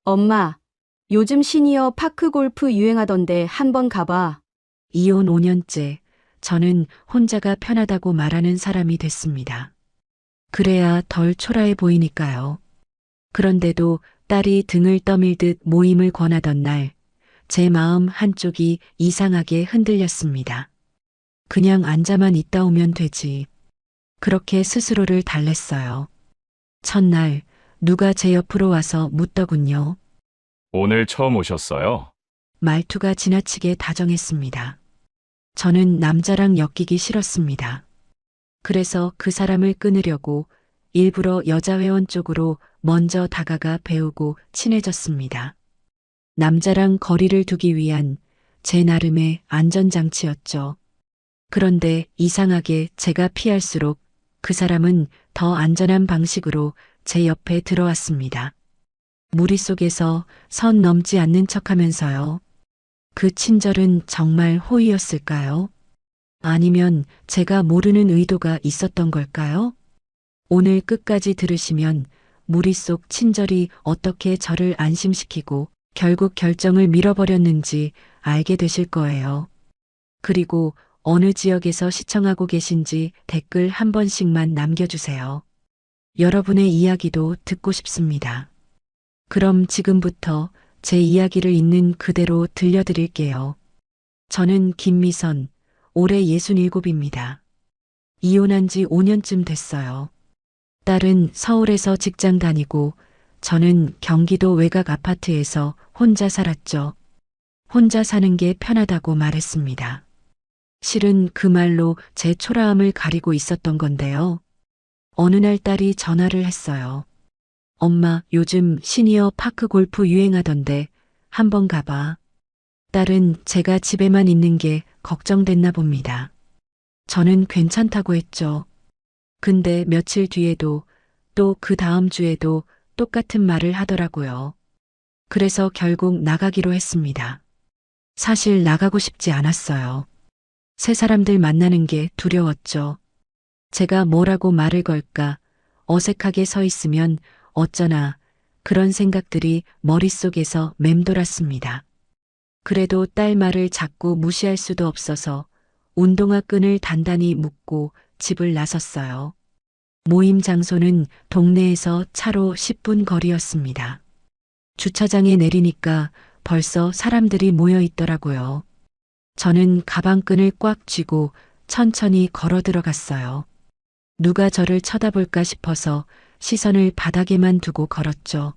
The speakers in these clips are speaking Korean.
엄마, 요즘 시니어 파크 골프 유행하던데 한번 가봐. 이혼 5년째 저는 혼자가 편하다고 말하는 사람이 됐습니다. 그래야 덜 초라해 보이니까요. 그런데도 딸이 등을 떠밀듯 모임을 권하던 날, 제 마음 한쪽이 이상하게 흔들렸습니다. 그냥 앉아만 있다 오면 되지. 그렇게 스스로를 달랬어요. 첫날, 누가 제 옆으로 와서 묻더군요. 오늘 처음 오셨어요? 말투가 지나치게 다정했습니다. 저는 남자랑 엮이기 싫었습니다. 그래서 그 사람을 끊으려고 일부러 여자 회원 쪽으로 먼저 다가가 배우고 친해졌습니다. 남자랑 거리를 두기 위한 제 나름의 안전장치였죠. 그런데 이상하게 제가 피할수록 그 사람은 더 안전한 방식으로 제 옆에 들어왔습니다. 무리 속에서 선 넘지 않는 척하면서요. 그 친절은 정말 호의였을까요? 아니면 제가 모르는 의도가 있었던 걸까요? 오늘 끝까지 들으시면 무리 속 친절이 어떻게 저를 안심시키고 결국 결정을 밀어버렸는지 알게 되실 거예요. 그리고 어느 지역에서 시청하고 계신지 댓글 한 번씩만 남겨주세요. 여러분의 이야기도 듣고 싶습니다. 그럼 지금부터 제 이야기를 있는 그대로 들려드릴게요. 저는 김미선, 올해 67입니다. 이혼한 지 5년쯤 됐어요. 딸은 서울에서 직장 다니고 저는 경기도 외곽 아파트에서 혼자 살았죠. 혼자 사는 게 편하다고 말했습니다. 실은 그 말로 제 초라함을 가리고 있었던 건데요. 어느 날 딸이 전화를 했어요. 엄마, 요즘 시니어 파크 골프 유행하던데 한번 가봐. 딸은 제가 집에만 있는 게 걱정됐나 봅니다. 저는 괜찮다고 했죠. 근데 며칠 뒤에도 또 그 다음 주에도 똑같은 말을 하더라고요. 그래서 결국 나가기로 했습니다. 사실 나가고 싶지 않았어요. 새 사람들 만나는 게 두려웠죠. 제가 뭐라고 말을 걸까, 어색하게 서 있으면 어쩌나 그런 생각들이 머릿속에서 맴돌았습니다. 그래도 딸 말을 자꾸 무시할 수도 없어서 운동화 끈을 단단히 묶고 집을 나섰어요. 모임 장소는 동네에서 차로 10분 거리였습니다. 주차장에 내리니까 벌써 사람들이 모여 있더라고요. 저는 가방끈을 꽉 쥐고 천천히 걸어 들어갔어요. 누가 저를 쳐다볼까 싶어서 시선을 바닥에만 두고 걸었죠.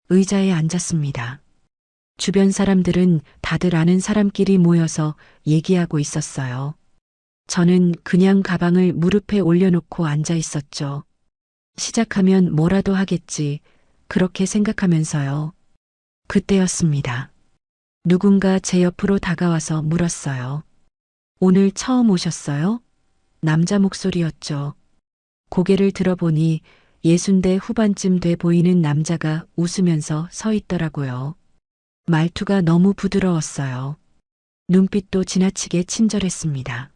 의자에 앉았습니다. 주변 사람들은 다들 아는 사람끼리 모여서 얘기하고 있었어요. 저는 그냥 가방을 무릎에 올려놓고 앉아 있었죠. 시작하면 뭐라도 하겠지, 그렇게 생각하면서요. 그때였습니다. 누군가 제 옆으로 다가와서 물었어요. 오늘 처음 오셨어요? 남자 목소리였죠. 고개를 들어보니 60대 후반쯤 돼 보이는 남자가 웃으면서 서 있더라고요. 말투가 너무 부드러웠어요. 눈빛도 지나치게 친절했습니다.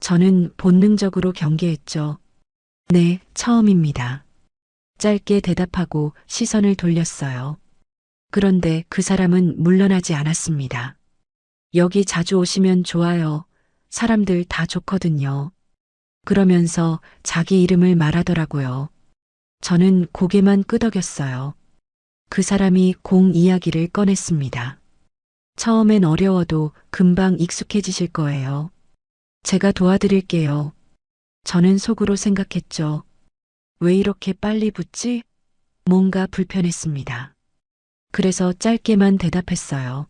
저는 본능적으로 경계했죠. 네, 처음입니다. 짧게 대답하고 시선을 돌렸어요. 그런데 그 사람은 물러나지 않았습니다. 여기 자주 오시면 좋아요. 사람들 다 좋거든요. 그러면서 자기 이름을 말하더라고요. 저는 고개만 끄덕였어요. 그 사람이 공 이야기를 꺼냈습니다. 처음엔 어려워도 금방 익숙해지실 거예요. 제가 도와드릴게요. 저는 속으로 생각했죠. 왜 이렇게 빨리 붙지? 뭔가 불편했습니다. 그래서 짧게만 대답했어요.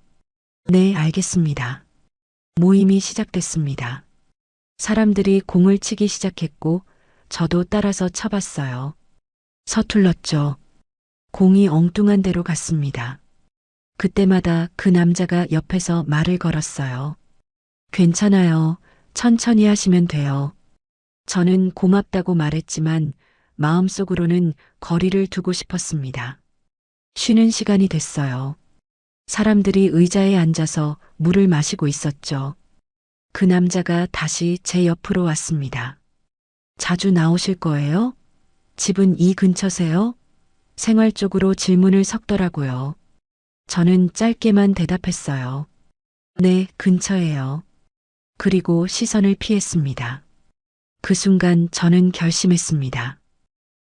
네, 알겠습니다. 모임이 시작됐습니다. 사람들이 공을 치기 시작했고 저도 따라서 쳐봤어요. 서툴렀죠. 공이 엉뚱한 데로 갔습니다. 그때마다 그 남자가 옆에서 말을 걸었어요. 괜찮아요. 천천히 하시면 돼요. 저는 고맙다고 말했지만 마음속으로는 거리를 두고 싶었습니다. 쉬는 시간이 됐어요. 사람들이 의자에 앉아서 물을 마시고 있었죠. 그 남자가 다시 제 옆으로 왔습니다. 자주 나오실 거예요? 집은 이 근처세요? 생활 쪽으로 질문을 섞더라고요. 저는 짧게만 대답했어요. 네, 근처에요. 그리고 시선을 피했습니다. 그 순간 저는 결심했습니다.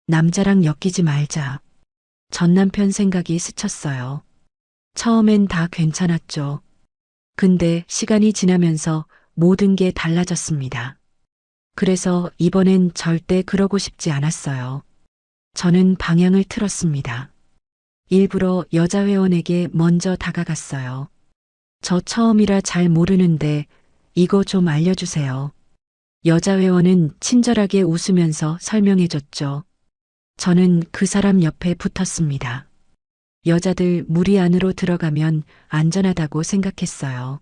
남자랑 엮이지 말자. 전 남편 생각이 스쳤어요. 처음엔 다 괜찮았죠. 근데 시간이 지나면서 모든 게 달라졌습니다. 그래서 이번엔 절대 그러고 싶지 않았어요. 저는 방향을 틀었습니다. 일부러 여자 회원에게 먼저 다가갔어요. 저 처음이라 잘 모르는데 이거 좀 알려주세요. 여자 회원은 친절하게 웃으면서 설명해줬죠. 저는 그 사람 옆에 붙었습니다. 여자들 무리 안으로 들어가면 안전하다고 생각했어요.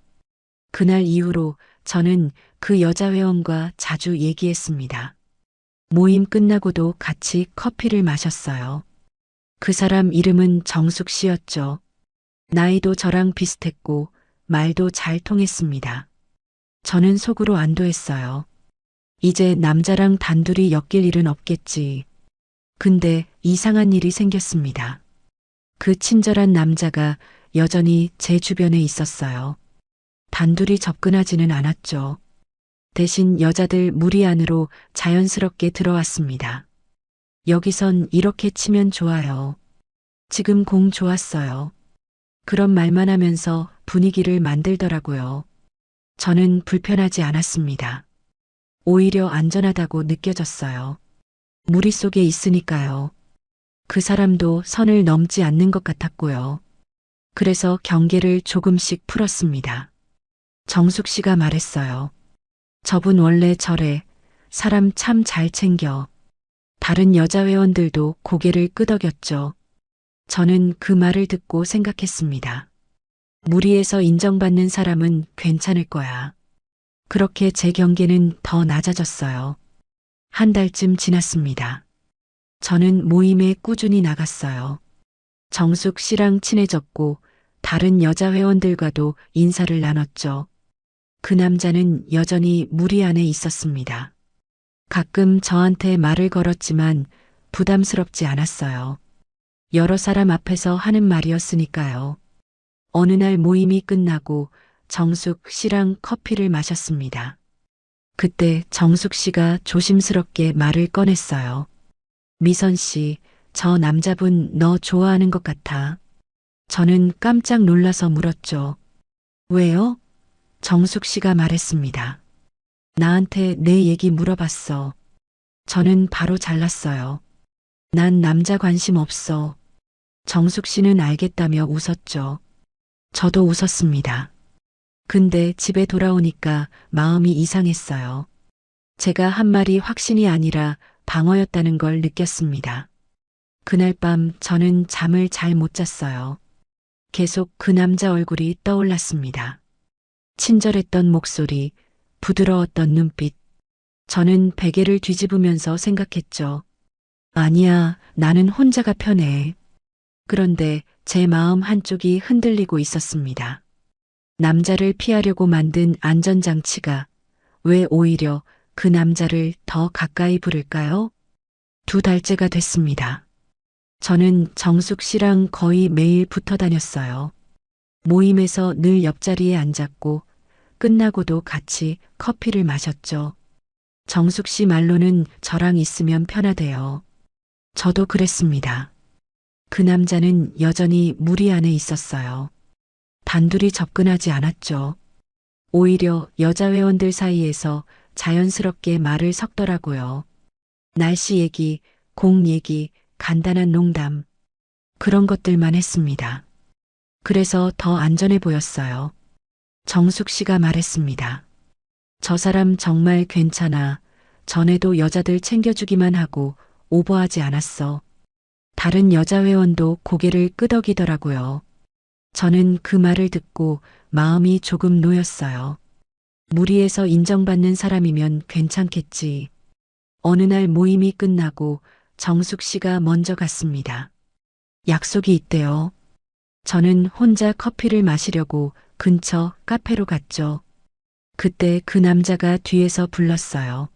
그날 이후로 저는 그 여자 회원과 자주 얘기했습니다. 모임 끝나고도 같이 커피를 마셨어요. 그 사람 이름은 정숙 씨였죠. 나이도 저랑 비슷했고 말도 잘 통했습니다. 저는 속으로 안도했어요. 이제 남자랑 단둘이 엮일 일은 없겠지. 근데 이상한 일이 생겼습니다. 그 친절한 남자가 여전히 제 주변에 있었어요. 단둘이 접근하지는 않았죠. 대신 여자들 무리 안으로 자연스럽게 들어왔습니다. 여기선 이렇게 치면 좋아요. 지금 공 좋았어요. 그런 말만 하면서 분위기를 만들더라고요. 저는 불편하지 않았습니다. 오히려 안전하다고 느껴졌어요. 무리 속에 있으니까요. 그 사람도 선을 넘지 않는 것 같았고요. 그래서 경계를 조금씩 풀었습니다. 정숙 씨가 말했어요. 저분 원래 저래. 사람 참 잘 챙겨. 다른 여자 회원들도 고개를 끄덕였죠. 저는 그 말을 듣고 생각했습니다. 무리에서 인정받는 사람은 괜찮을 거야. 그렇게 제 경계는 더 낮아졌어요. 한 달쯤 지났습니다. 저는 모임에 꾸준히 나갔어요. 정숙 씨랑 친해졌고 다른 여자 회원들과도 인사를 나눴죠. 그 남자는 여전히 무리 안에 있었습니다. 가끔 저한테 말을 걸었지만 부담스럽지 않았어요. 여러 사람 앞에서 하는 말이었으니까요. 어느 날 모임이 끝나고 정숙 씨랑 커피를 마셨습니다. 그때 정숙 씨가 조심스럽게 말을 꺼냈어요. 미선 씨, 저 남자분 너 좋아하는 것 같아. 저는 깜짝 놀라서 물었죠. 왜요? 정숙 씨가 말했습니다. 나한테 내 얘기 물어봤어. 저는 바로 잘랐어요. 난 남자 관심 없어. 정숙 씨는 알겠다며 웃었죠. 저도 웃었습니다. 근데 집에 돌아오니까 마음이 이상했어요. 제가 한 말이 확신이 아니라 방어였다는 걸 느꼈습니다. 그날 밤 저는 잠을 잘 못 잤어요. 계속 그 남자 얼굴이 떠올랐습니다. 친절했던 목소리, 부드러웠던 눈빛. 저는 베개를 뒤집으면서 생각했죠. 아니야, 나는 혼자가 편해. 그런데 제 마음 한쪽이 흔들리고 있었습니다. 남자를 피하려고 만든 안전장치가 왜 오히려 그 남자를 더 가까이 부를까요? 2달째가 됐습니다. 저는 정숙 씨랑 거의 매일 붙어 다녔어요. 모임에서 늘 옆자리에 앉았고 끝나고도 같이 커피를 마셨죠. 정숙 씨 말로는 저랑 있으면 편하대요. 저도 그랬습니다. 그 남자는 여전히 무리 안에 있었어요. 단둘이 접근하지 않았죠. 오히려 여자 회원들 사이에서 자연스럽게 말을 섞더라고요. 날씨 얘기, 공 얘기, 간단한 농담. 그런 것들만 했습니다. 그래서 더 안전해 보였어요. 정숙 씨가 말했습니다. 저 사람 정말 괜찮아. 전에도 여자들 챙겨주기만 하고 오버하지 않았어. 다른 여자 회원도 고개를 끄덕이더라고요. 저는 그 말을 듣고 마음이 조금 놓였어요. 무리에서 인정받는 사람이면 괜찮겠지. 어느 날 모임이 끝나고 정숙 씨가 먼저 갔습니다. 약속이 있대요. 저는 혼자 커피를 마시려고 근처 카페로 갔죠. 그때 그 남자가 뒤에서 불렀어요.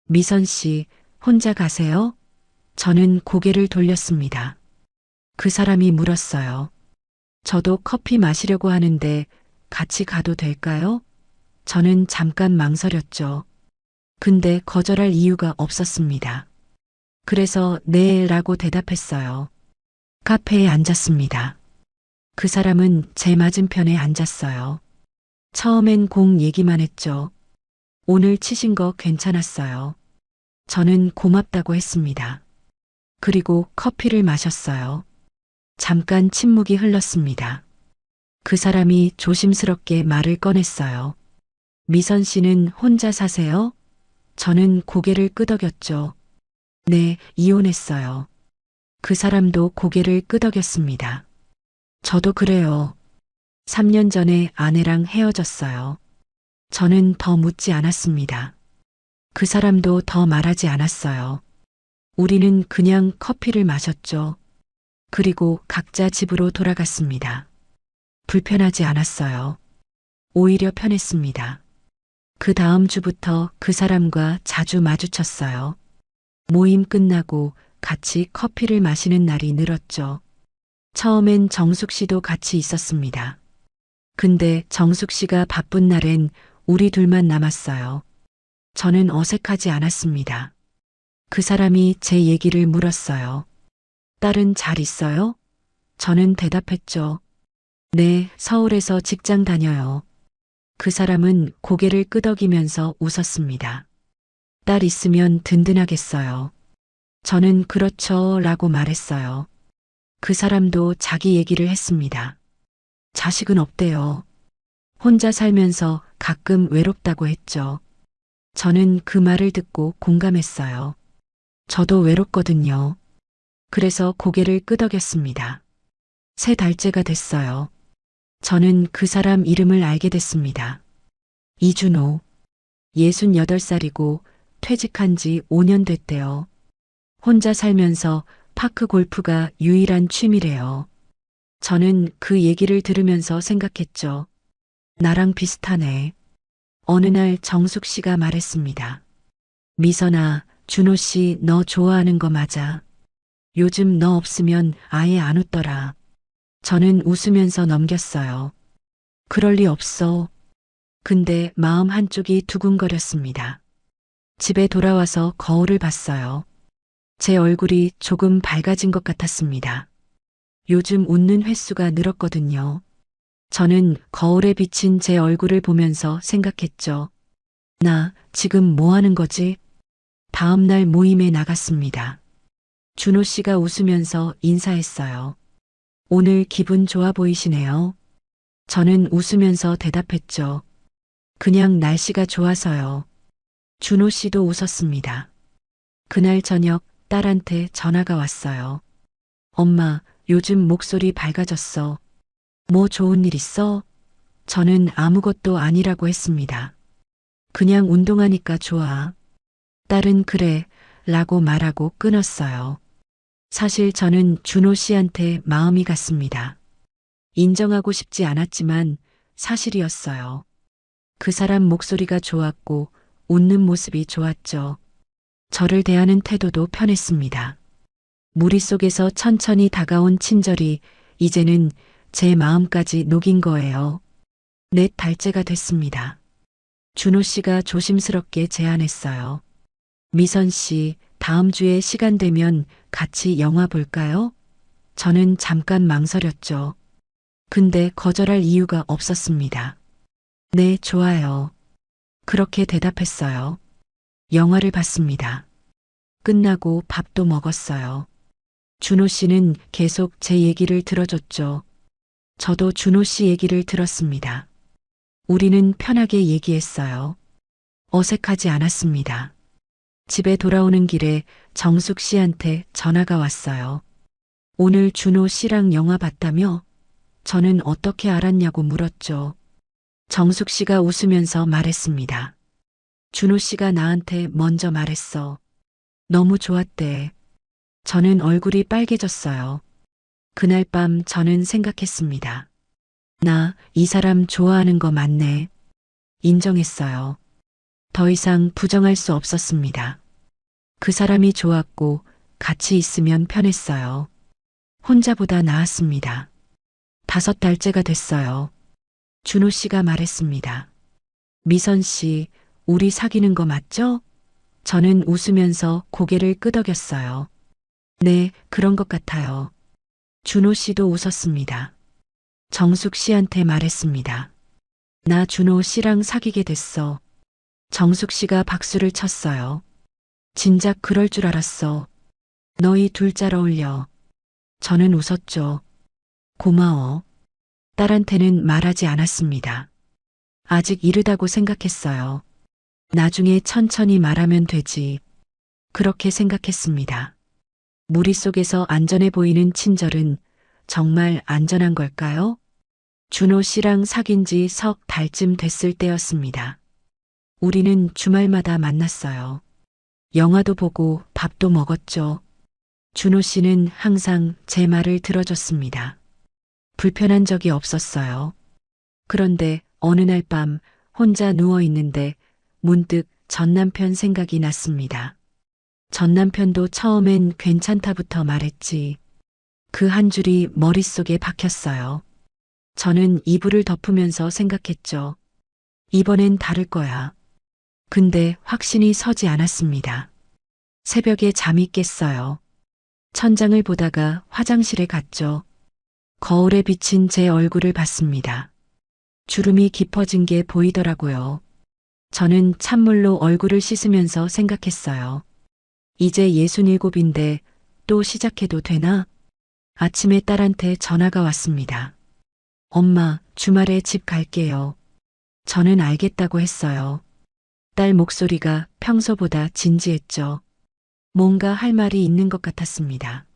미선 씨, 혼자 가세요? 저는 고개를 돌렸습니다. 그 사람이 물었어요. 저도 커피 마시려고 하는데 같이 가도 될까요? 저는 잠깐 망설였죠. 근데 거절할 이유가 없었습니다. 그래서 네 라고 대답했어요. 카페에 앉았습니다. 그 사람은 제 맞은편에 앉았어요. 처음엔 공 얘기만 했죠. 오늘 치신 거 괜찮았어요. 저는 고맙다고 했습니다. 그리고 커피를 마셨어요. 잠깐 침묵이 흘렀습니다. 그 사람이 조심스럽게 말을 꺼냈어요. 미선 씨는 혼자 사세요? 저는 고개를 끄덕였죠. 네, 이혼했어요. 그 사람도 고개를 끄덕였습니다. 저도 그래요. 3년 전에 아내랑 헤어졌어요. 저는 더 묻지 않았습니다. 그 사람도 더 말하지 않았어요. 우리는 그냥 커피를 마셨죠. 그리고 각자 집으로 돌아갔습니다. 불편하지 않았어요. 오히려 편했습니다. 그 다음 주부터 그 사람과 자주 마주쳤어요. 모임 끝나고 같이 커피를 마시는 날이 늘었죠. 처음엔 정숙 씨도 같이 있었습니다. 근데 정숙 씨가 바쁜 날엔 우리 둘만 남았어요. 저는 어색하지 않았습니다. 그 사람이 제 얘기를 물었어요. 딸은 잘 있어요? 저는 대답했죠. 네, 서울에서 직장 다녀요. 그 사람은 고개를 끄덕이면서 웃었습니다. 딸 있으면 든든하겠어요. 저는 그렇죠 라고 말했어요. 그 사람도 자기 얘기를 했습니다. 자식은 없대요. 혼자 살면서 가끔 외롭다고 했죠. 저는 그 말을 듣고 공감했어요. 저도 외롭거든요. 그래서 고개를 끄덕였습니다. 3달째가 됐어요. 저는 그 사람 이름을 알게 됐습니다. 이준호. 68살이고 퇴직한 지 5년 됐대요. 혼자 살면서 파크 골프가 유일한 취미래요. 저는 그 얘기를 들으면서 생각했죠. 나랑 비슷하네. 어느 날 정숙 씨가 말했습니다. 미선아, 준호 씨 너 좋아하는 거 맞아. 요즘 너 없으면 아예 안 웃더라. 저는 웃으면서 넘겼어요. 그럴 리 없어. 근데 마음 한쪽이 두근거렸습니다. 집에 돌아와서 거울을 봤어요. 제 얼굴이 조금 밝아진 것 같았습니다. 요즘 웃는 횟수가 늘었거든요. 저는 거울에 비친 제 얼굴을 보면서 생각했죠. 나 지금 뭐 하는 거지? 다음 날 모임에 나갔습니다. 준호 씨가 웃으면서 인사했어요. 오늘 기분 좋아 보이시네요. 저는 웃으면서 대답했죠. 그냥 날씨가 좋아서요. 준호 씨도 웃었습니다. 그날 저녁 딸한테 전화가 왔어요. 엄마, 요즘 목소리 밝아졌어. 뭐 좋은 일 있어? 저는 아무것도 아니라고 했습니다. 그냥 운동하니까 좋아. 딸은 그래, 라고 말하고 끊었어요. 사실 저는 준호 씨한테 마음이 갔습니다. 인정하고 싶지 않았지만 사실이었어요. 그 사람 목소리가 좋았고 웃는 모습이 좋았죠. 저를 대하는 태도도 편했습니다. 무리 속에서 천천히 다가온 친절이 이제는 제 마음까지 녹인 거예요. 4달째가 됐습니다. 준호 씨가 조심스럽게 제안했어요. 미선 씨, 다음 주에 시간 되면 같이 영화 볼까요? 저는 잠깐 망설였죠. 근데 거절할 이유가 없었습니다. 네, 좋아요. 그렇게 대답했어요. 영화를 봤습니다. 끝나고 밥도 먹었어요. 준호 씨는 계속 제 얘기를 들어줬죠. 저도 준호 씨 얘기를 들었습니다. 우리는 편하게 얘기했어요. 어색하지 않았습니다. 집에 돌아오는 길에 정숙 씨한테 전화가 왔어요. 오늘 준호 씨랑 영화 봤다며? 저는 어떻게 알았냐고 물었죠. 정숙 씨가 웃으면서 말했습니다. 준호 씨가 나한테 먼저 말했어. 너무 좋았대. 저는 얼굴이 빨개졌어요. 그날 밤 저는 생각했습니다. 나 이 사람 좋아하는 거 맞네. 인정했어요. 더 이상 부정할 수 없었습니다. 그 사람이 좋았고 같이 있으면 편했어요. 혼자보다 나았습니다. 5달째가 됐어요. 준호 씨가 말했습니다. 미선 씨, 우리 사귀는 거 맞죠? 저는 웃으면서 고개를 끄덕였어요. 네, 그런 것 같아요. 준호 씨도 웃었습니다. 정숙 씨한테 말했습니다. 나 준호 씨랑 사귀게 됐어. 정숙 씨가 박수를 쳤어요. 진작 그럴 줄 알았어. 너희 둘 잘 어울려. 저는 웃었죠. 고마워. 딸한테는 말하지 않았습니다. 아직 이르다고 생각했어요. 나중에 천천히 말하면 되지. 그렇게 생각했습니다. 무리 속에서 안전해 보이는 친절은 정말 안전한 걸까요? 준호 씨랑 사귄 지 석 달쯤 됐을 때였습니다. 우리는 주말마다 만났어요. 영화도 보고 밥도 먹었죠. 준호 씨는 항상 제 말을 들어줬습니다. 불편한 적이 없었어요. 그런데 어느 날 밤 혼자 누워 있는데 문득 전 남편 생각이 났습니다. 전 남편도 처음엔 괜찮다부터 말했지. 그 한 줄이 머릿속에 박혔어요. 저는 이불을 덮으면서 생각했죠. 이번엔 다를 거야. 근데 확신이 서지 않았습니다. 새벽에 잠이 깼어요. 천장을 보다가 화장실에 갔죠. 거울에 비친 제 얼굴을 봤습니다. 주름이 깊어진 게 보이더라고요. 저는 찬물로 얼굴을 씻으면서 생각했어요. 이제 67인데 또 시작해도 되나? 아침에 딸한테 전화가 왔습니다. 엄마, 주말에 집 갈게요. 저는 알겠다고 했어요. 딸 목소리가 평소보다 진지했죠. 뭔가 할 말이 있는 것 같았습니다.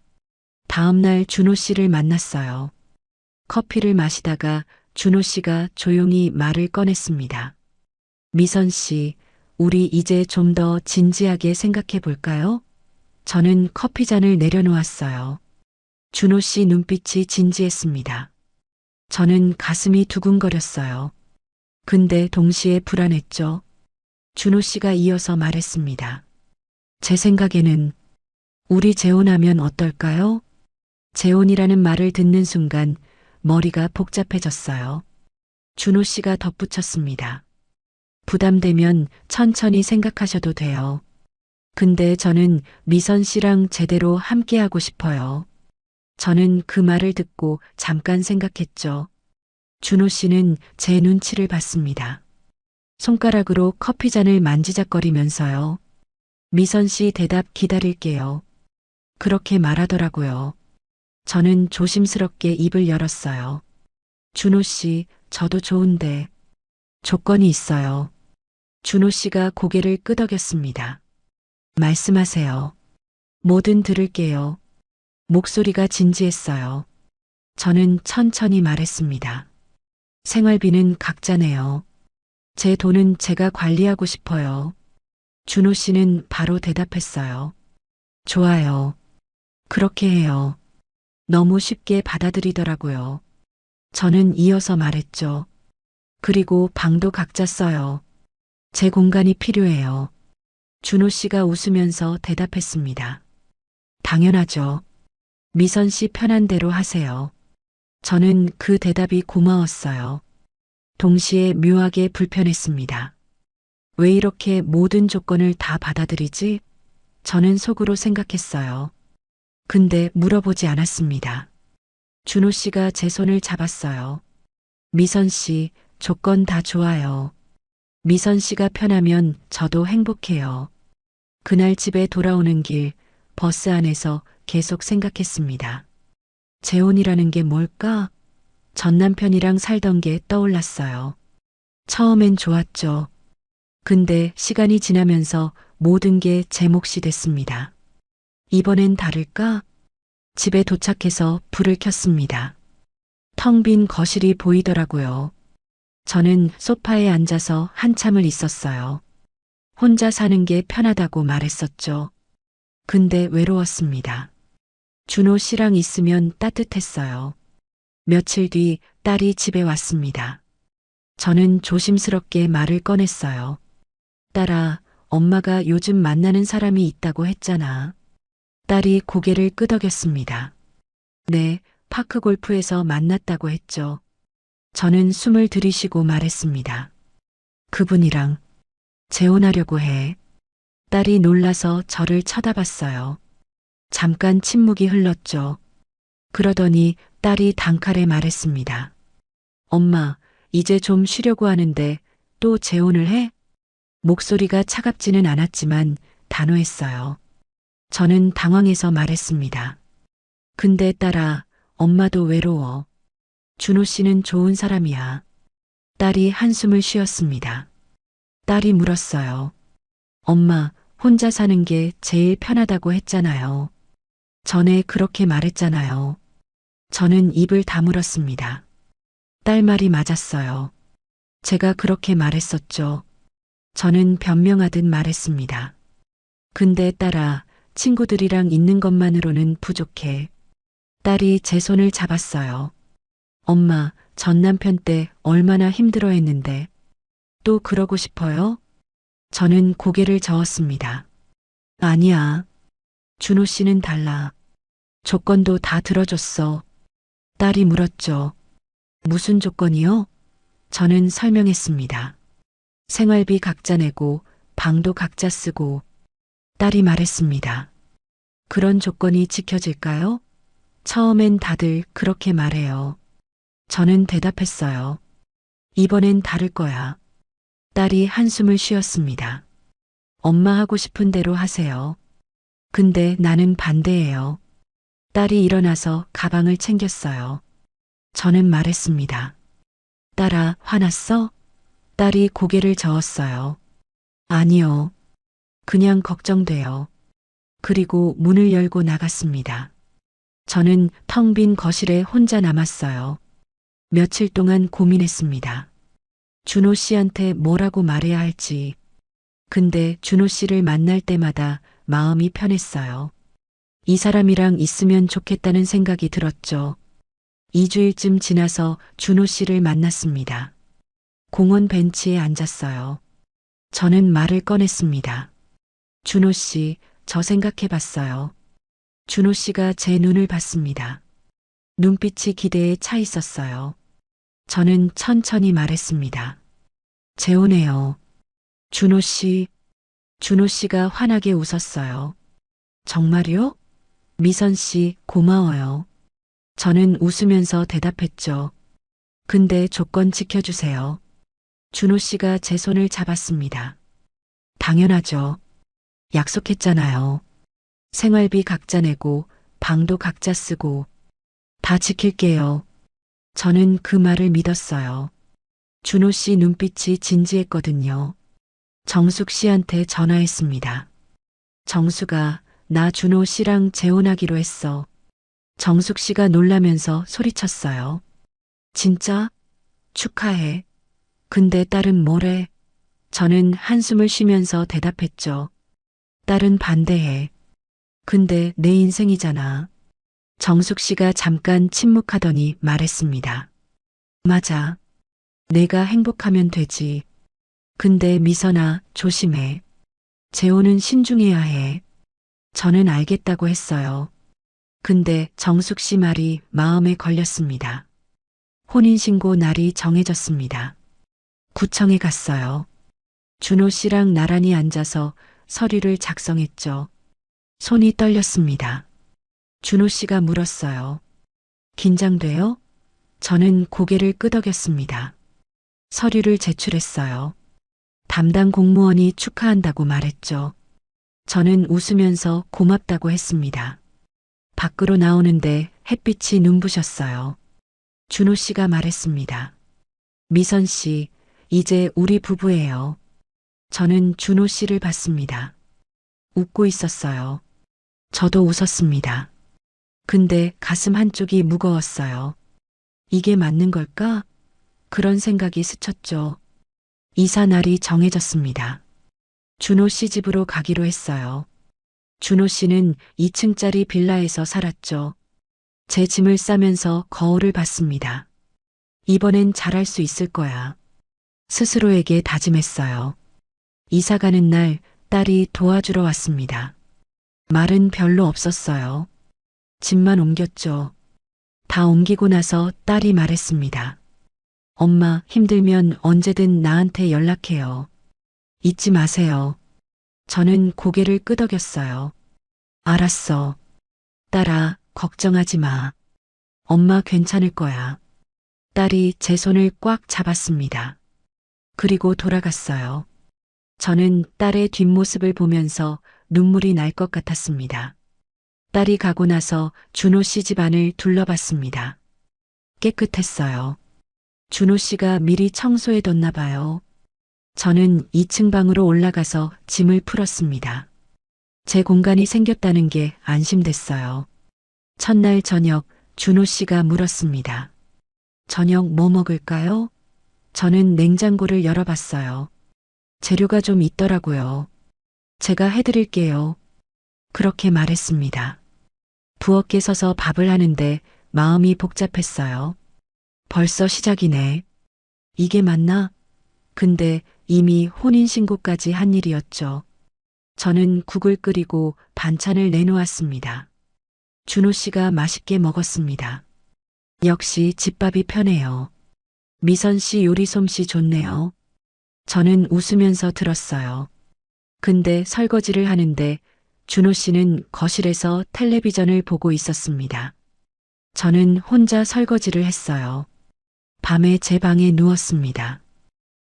다음 날 준호 씨를 만났어요. 커피를 마시다가 준호 씨가 조용히 말을 꺼냈습니다. 미선 씨, 우리 이제 좀 더 진지하게 생각해 볼까요? 저는 커피잔을 내려놓았어요. 준호 씨 눈빛이 진지했습니다. 저는 가슴이 두근거렸어요. 근데 동시에 불안했죠. 준호 씨가 이어서 말했습니다. 제 생각에는 우리 재혼하면 어떨까요? 재혼이라는 말을 듣는 순간 머리가 복잡해졌어요. 준호 씨가 덧붙였습니다. 부담되면 천천히 생각하셔도 돼요. 근데 저는 미선 씨랑 제대로 함께하고 싶어요. 저는 그 말을 듣고 잠깐 생각했죠. 준호 씨는 제 눈치를 봤습니다. 손가락으로 커피잔을 만지작거리면서요. 미선 씨 대답 기다릴게요. 그렇게 말하더라고요. 저는 조심스럽게 입을 열었어요. 준호 씨, 저도 좋은데 조건이 있어요. 준호 씨가 고개를 끄덕였습니다. 말씀하세요. 뭐든 들을게요. 목소리가 진지했어요. 저는 천천히 말했습니다. 생활비는 각자 내요. 제 돈은 제가 관리하고 싶어요. 준호 씨는 바로 대답했어요. 좋아요. 그렇게 해요. 너무 쉽게 받아들이더라고요. 저는 이어서 말했죠. 그리고 방도 각자 써요. 제 공간이 필요해요. 준호 씨가 웃으면서 대답했습니다. 당연하죠. 미선 씨 편한 대로 하세요. 저는 그 대답이 고마웠어요. 동시에 묘하게 불편했습니다. 왜 이렇게 모든 조건을 다 받아들이지? 저는 속으로 생각했어요. 근데 물어보지 않았습니다. 준호 씨가 제 손을 잡았어요. 미선 씨, 조건 다 좋아요. 미선 씨가 편하면 저도 행복해요. 그날 집에 돌아오는 길, 버스 안에서 계속 생각했습니다. 재혼이라는 게 뭘까? 전 남편이랑 살던 게 떠올랐어요. 처음엔 좋았죠. 근데 시간이 지나면서 모든 게 제 몫이 됐습니다. 이번엔 다를까? 집에 도착해서 불을 켰습니다. 텅 빈 거실이 보이더라고요. 저는 소파에 앉아서 한참을 있었어요. 혼자 사는 게 편하다고 말했었죠. 근데 외로웠습니다. 준호 씨랑 있으면 따뜻했어요. 며칠 뒤 딸이 집에 왔습니다. 저는 조심스럽게 말을 꺼냈어요. 딸아, 엄마가 요즘 만나는 사람이 있다고 했잖아. 딸이 고개를 끄덕였습니다. 네, 파크 골프에서 만났다고 했죠. 저는 숨을 들이쉬고 말했습니다. 그분이랑 재혼하려고 해. 딸이 놀라서 저를 쳐다봤어요. 잠깐 침묵이 흘렀죠. 그러더니 딸이 단칼에 말했습니다. 엄마, 이제 좀 쉬려고 하는데 또 재혼을 해? 목소리가 차갑지는 않았지만 단호했어요. 저는 당황해서 말했습니다. 근데 딸아, 엄마도 외로워. 준호 씨는 좋은 사람이야. 딸이 한숨을 쉬었습니다. 딸이 물었어요. 엄마, 혼자 사는 게 제일 편하다고 했잖아요. 전에 그렇게 말했잖아요. 저는 입을 다물었습니다. 딸 말이 맞았어요. 제가 그렇게 말했었죠. 저는 변명하듯 말했습니다. 근데 딸아, 친구들이랑 있는 것만으로는 부족해. 딸이 제 손을 잡았어요. 엄마, 전 남편 때 얼마나 힘들어 했는데. 또 그러고 싶어요? 저는 고개를 저었습니다. 아니야. 준호 씨는 달라. 조건도 다 들어줬어. 딸이 물었죠. 무슨 조건이요? 저는 설명했습니다. 생활비 각자 내고 방도 각자 쓰고. 딸이 말했습니다. 그런 조건이 지켜질까요? 처음엔 다들 그렇게 말해요. 저는 대답했어요. 이번엔 다를 거야. 딸이 한숨을 쉬었습니다. 엄마 하고 싶은 대로 하세요. 근데 나는 반대예요. 딸이 일어나서 가방을 챙겼어요. 저는 말했습니다. 딸아, 화났어? 딸이 고개를 저었어요. 아니요. 그냥 걱정돼요. 그리고 문을 열고 나갔습니다. 저는 텅 빈 거실에 혼자 남았어요. 며칠 동안 고민했습니다. 준호 씨한테 뭐라고 말해야 할지. 근데 준호 씨를 만날 때마다 마음이 편했어요. 이 사람이랑 있으면 좋겠다는 생각이 들었죠. 2주일쯤 지나서 준호 씨를 만났습니다. 공원 벤치에 앉았어요. 저는 말을 꺼냈습니다. 준호 씨, 저 생각해 봤어요. 준호 씨가 제 눈을 봤습니다. 눈빛이 기대에 차 있었어요. 저는 천천히 말했습니다. 재혼해요. 준호 씨. 준호 씨가 환하게 웃었어요. 정말요? 미선 씨, 고마워요. 저는 웃으면서 대답했죠. 근데 조건 지켜주세요. 준호 씨가 제 손을 잡았습니다. 당연하죠. 약속했잖아요. 생활비 각자 내고 방도 각자 쓰고 다 지킬게요. 저는 그 말을 믿었어요. 준호 씨 눈빛이 진지했거든요. 정숙 씨한테 전화했습니다. 정수가 나 준호 씨랑 재혼하기로 했어. 정숙 씨가 놀라면서 소리쳤어요. 진짜? 축하해. 근데 딸은 뭐래? 저는 한숨을 쉬면서 대답했죠. 딸은 반대해. 근데 내 인생이잖아. 정숙 씨가 잠깐 침묵하더니 말했습니다. 맞아. 내가 행복하면 되지. 근데 미선아, 조심해. 재혼은 신중해야 해. 저는 알겠다고 했어요. 근데 정숙 씨 말이 마음에 걸렸습니다. 혼인신고 날이 정해졌습니다. 구청에 갔어요. 준호 씨랑 나란히 앉아서 서류를 작성했죠. 손이 떨렸습니다. 준호 씨가 물었어요. 긴장돼요? 저는 고개를 끄덕였습니다. 서류를 제출했어요. 담당 공무원이 축하한다고 말했죠. 저는 웃으면서 고맙다고 했습니다. 밖으로 나오는데 햇빛이 눈부셨어요. 준호 씨가 말했습니다. 미선 씨, 이제 우리 부부예요. 저는 준호 씨를 봤습니다. 웃고 있었어요. 저도 웃었습니다. 근데 가슴 한쪽이 무거웠어요. 이게 맞는 걸까? 그런 생각이 스쳤죠. 이사 날이 정해졌습니다. 준호 씨 집으로 가기로 했어요. 준호 씨는 2층짜리 빌라에서 살았죠. 제 짐을 싸면서 거울을 봤습니다. 이번엔 잘할 수 있을 거야. 스스로에게 다짐했어요. 이사 가는 날 딸이 도와주러 왔습니다. 말은 별로 없었어요. 짐만 옮겼죠. 다 옮기고 나서 딸이 말했습니다. 엄마, 힘들면 언제든 나한테 연락해요. 잊지 마세요. 저는 고개를 끄덕였어요. 알았어. 딸아, 걱정하지 마. 엄마 괜찮을 거야. 딸이 제 손을 꽉 잡았습니다. 그리고 돌아갔어요. 저는 딸의 뒷모습을 보면서 눈물이 날 것 같았습니다. 딸이 가고 나서 준호 씨 집안을 둘러봤습니다. 깨끗했어요. 준호 씨가 미리 청소해뒀나 봐요. 저는 2층 방으로 올라가서 짐을 풀었습니다. 제 공간이 생겼다는 게 안심됐어요. 첫날 저녁 준호 씨가 물었습니다. 저녁 뭐 먹을까요? 저는 냉장고를 열어봤어요. 재료가 좀 있더라고요. 제가 해드릴게요. 그렇게 말했습니다. 부엌에 서서 밥을 하는데 마음이 복잡했어요. 벌써 시작이네. 이게 맞나? 근데 이미 혼인신고까지 한 일이었죠. 저는 국을 끓이고 반찬을 내놓았습니다. 준호 씨가 맛있게 먹었습니다. 역시 집밥이 편해요. 미선 씨 요리 솜씨 좋네요. 저는 웃으면서 들었어요. 근데 설거지를 하는데 준호 씨는 거실에서 텔레비전을 보고 있었습니다. 저는 혼자 설거지를 했어요. 밤에 제 방에 누웠습니다.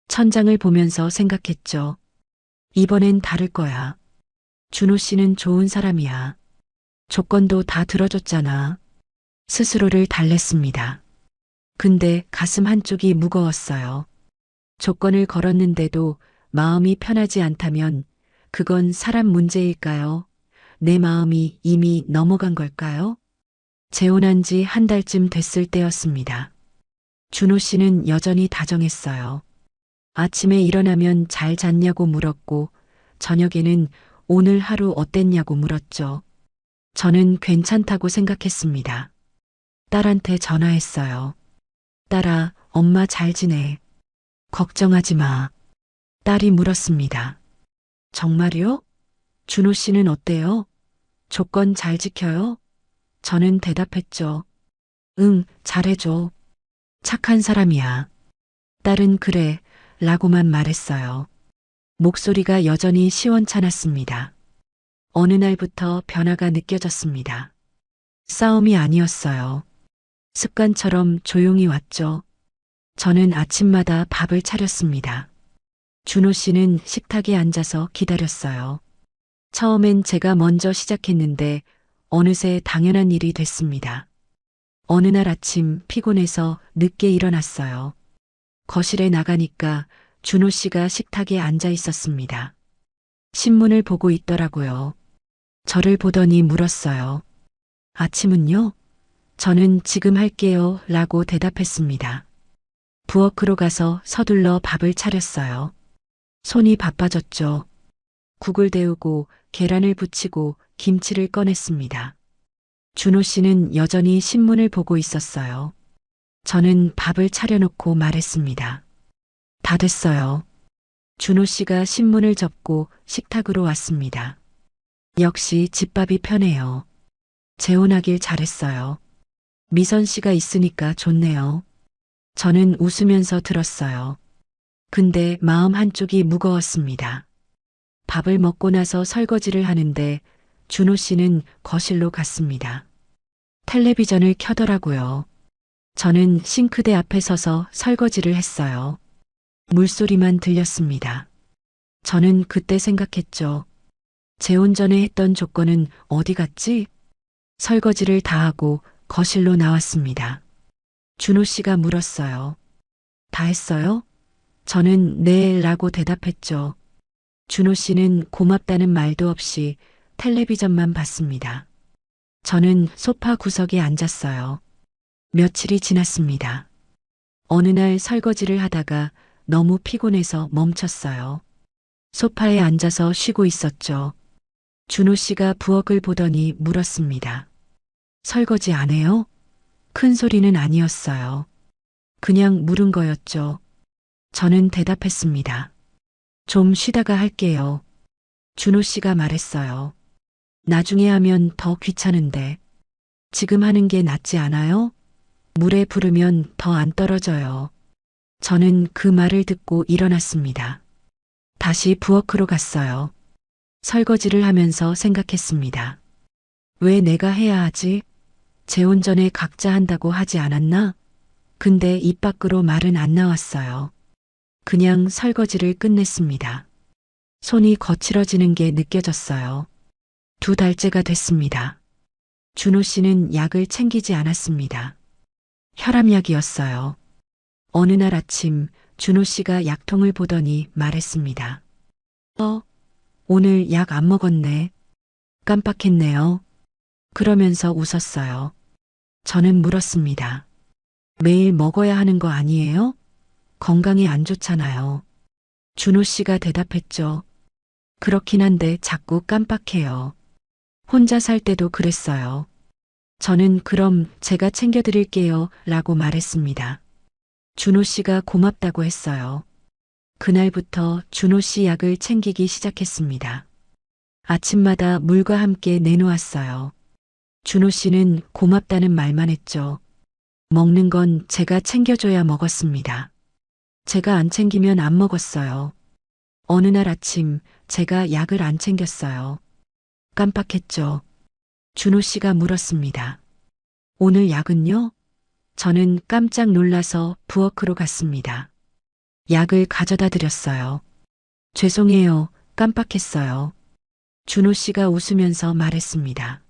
천장을 보면서 생각했죠. 이번엔 다를 거야. 준호 씨는 좋은 사람이야. 조건도 다 들어줬잖아. 스스로를 달랬습니다. 근데 가슴 한쪽이 무거웠어요. 조건을 걸었는데도 마음이 편하지 않다면 그건 사람 문제일까요? 내 마음이 이미 넘어간 걸까요? 재혼한 지 한 달쯤 됐을 때였습니다. 준호 씨는 여전히 다정했어요. 아침에 일어나면 잘 잤냐고 물었고 저녁에는 오늘 하루 어땠냐고 물었죠. 저는 괜찮다고 생각했습니다. 딸한테 전화했어요. 딸아, 엄마 잘 지내. 걱정하지 마. 딸이 물었습니다. 정말요? 준호 씨는 어때요? 조건 잘 지켜요? 저는 대답했죠. 응, 잘해줘. 착한 사람이야. 딸은 그래, 라고만 말했어요. 목소리가 여전히 시원찮았습니다. 어느 날부터 변화가 느껴졌습니다. 싸움이 아니었어요. 습관처럼 조용히 왔죠. 저는 아침마다 밥을 차렸습니다. 준호 씨는 식탁에 앉아서 기다렸어요. 처음엔 제가 먼저 시작했는데 어느새 당연한 일이 됐습니다. 어느 날 아침 피곤해서 늦게 일어났어요. 거실에 나가니까 준호 씨가 식탁에 앉아 있었습니다. 신문을 보고 있더라고요. 저를 보더니 물었어요. 아침은요? 저는 지금 할게요 라고 대답했습니다. 부엌으로 가서 서둘러 밥을 차렸어요. 손이 바빠졌죠. 국을 데우고 계란을 부치고 김치를 꺼냈습니다. 준호 씨는 여전히 신문을 보고 있었어요. 저는 밥을 차려놓고 말했습니다. 다 됐어요. 준호 씨가 신문을 접고 식탁으로 왔습니다. 역시 집밥이 편해요. 재혼하길 잘했어요. 미선 씨가 있으니까 좋네요. 저는 웃으면서 들었어요. 근데 마음 한쪽이 무거웠습니다. 밥을 먹고 나서 설거지를 하는데 준호 씨는 거실로 갔습니다. 텔레비전을 켜더라고요. 저는 싱크대 앞에 서서 설거지를 했어요. 물소리만 들렸습니다. 저는 그때 생각했죠. 재혼 전에 했던 조건은 어디 갔지? 설거지를 다 하고 거실로 나왔습니다. 준호 씨가 물었어요. 다 했어요? 저는 네 라고 대답했죠. 준호 씨는 고맙다는 말도 없이 텔레비전만 봤습니다. 저는 소파 구석에 앉았어요. 며칠이 지났습니다. 어느 날 설거지를 하다가 너무 피곤해서 멈췄어요. 소파에 앉아서 쉬고 있었죠. 준호 씨가 부엌을 보더니 물었습니다. 설거지 안 해요? 큰 소리는 아니었어요. 그냥 물은 거였죠. 저는 대답했습니다. 좀 쉬다가 할게요. 준호 씨가 말했어요. 나중에 하면 더 귀찮은데 지금 하는 게 낫지 않아요? 물에 부르면 더 안 떨어져요. 저는 그 말을 듣고 일어났습니다. 다시 부엌으로 갔어요. 설거지를 하면서 생각했습니다. 왜 내가 해야 하지? 재혼 전에 각자 한다고 하지 않았나? 근데 입 밖으로 말은 안 나왔어요. 그냥 설거지를 끝냈습니다. 손이 거칠어지는 게 느껴졌어요. 2달째가 됐습니다. 준호 씨는 약을 챙기지 않았습니다. 혈압약이었어요. 어느 날 아침 준호 씨가 약통을 보더니 말했습니다. 오늘 약 안 먹었네. 깜빡했네요. 그러면서 웃었어요. 저는 물었습니다. 매일 먹어야 하는 거 아니에요? 건강에 안 좋잖아요. 준호 씨가 대답했죠. 그렇긴 한데 자꾸 깜빡해요. 혼자 살 때도 그랬어요. 저는 그럼 제가 챙겨드릴게요 라고 말했습니다. 준호 씨가 고맙다고 했어요. 그날부터 준호 씨 약을 챙기기 시작했습니다. 아침마다 물과 함께 내놓았어요. 준호 씨는 고맙다는 말만 했죠. 먹는 건 제가 챙겨줘야 먹었습니다. 제가 안 챙기면 안 먹었어요. 어느 날 아침 제가 약을 안 챙겼어요. 깜빡했죠. 준호 씨가 물었습니다. 오늘 약은요? 저는 깜짝 놀라서 부엌으로 갔습니다. 약을 가져다 드렸어요. 죄송해요. 깜빡했어요. 준호 씨가 웃으면서 말했습니다.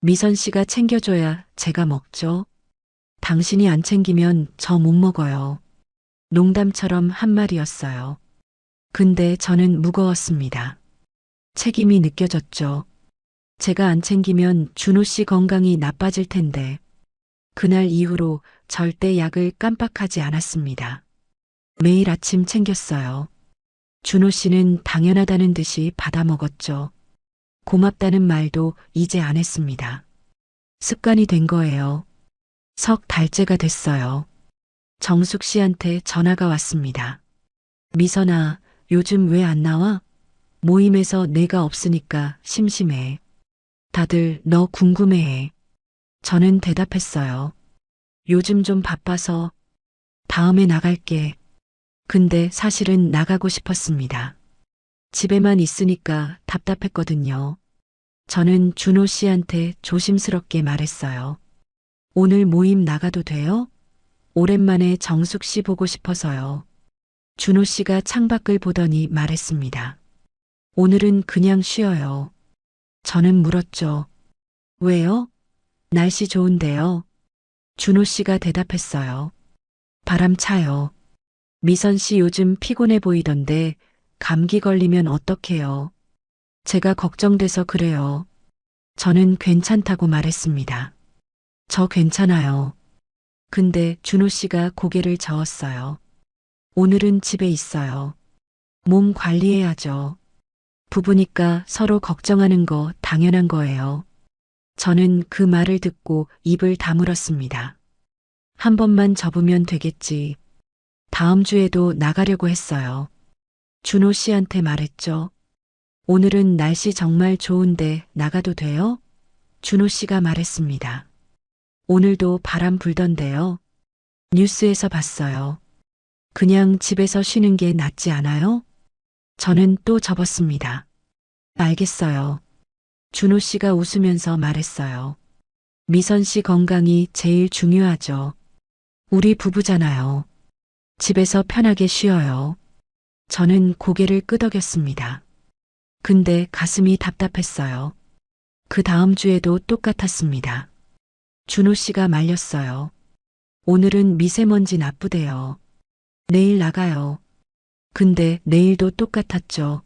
미선 씨가 챙겨줘야 제가 먹죠. 당신이 안 챙기면 저 못 먹어요. 농담처럼 한 말이었어요. 근데 저는 무거웠습니다. 책임이 느껴졌죠. 제가 안 챙기면 준호 씨 건강이 나빠질 텐데. 그날 이후로 절대 약을 깜빡하지 않았습니다. 매일 아침 챙겼어요. 준호 씨는 당연하다는 듯이 받아 먹었죠. 고맙다는 말도 이제 안 했습니다. 습관이 된 거예요. 석 달째가 됐어요. 정숙 씨한테 전화가 왔습니다. 미선아, 요즘 왜 안 나와? 모임에서 내가 없으니까 심심해. 다들 너 궁금해해. 저는 대답했어요. 요즘 좀 바빠서 다음에 나갈게. 근데 사실은 나가고 싶었습니다. 집에만 있으니까 답답했거든요. 저는 준호 씨한테 조심스럽게 말했어요. 오늘 모임 나가도 돼요? 오랜만에 정숙 씨 보고 싶어서요. 준호 씨가 창밖을 보더니 말했습니다. 오늘은 그냥 쉬어요. 저는 물었죠. 왜요? 날씨 좋은데요. 준호 씨가 대답했어요. 바람 차요. 미선 씨 요즘 피곤해 보이던데 감기 걸리면 어떡해요? 제가 걱정돼서 그래요. 저는 괜찮다고 말했습니다. 저 괜찮아요. 근데 준호 씨가 고개를 저었어요. 오늘은 집에 있어요. 몸 관리해야죠. 부부니까 서로 걱정하는 거 당연한 거예요. 저는 그 말을 듣고 입을 다물었습니다. 한 번만 접으면 되겠지. 다음 주에도 나가려고 했어요. 준호 씨한테 말했죠. 오늘은 날씨 정말 좋은데 나가도 돼요? 준호 씨가 말했습니다. 오늘도 바람 불던데요. 뉴스에서 봤어요. 그냥 집에서 쉬는 게 낫지 않아요? 저는 또 접었습니다. 알겠어요. 준호 씨가 웃으면서 말했어요. 미선 씨 건강이 제일 중요하죠. 우리 부부잖아요. 집에서 편하게 쉬어요. 저는 고개를 끄덕였습니다. 근데 가슴이 답답했어요. 그 다음 주에도 똑같았습니다. 준호 씨가 말렸어요. 오늘은 미세먼지 나쁘대요. 내일 나가요. 근데 내일도 똑같았죠.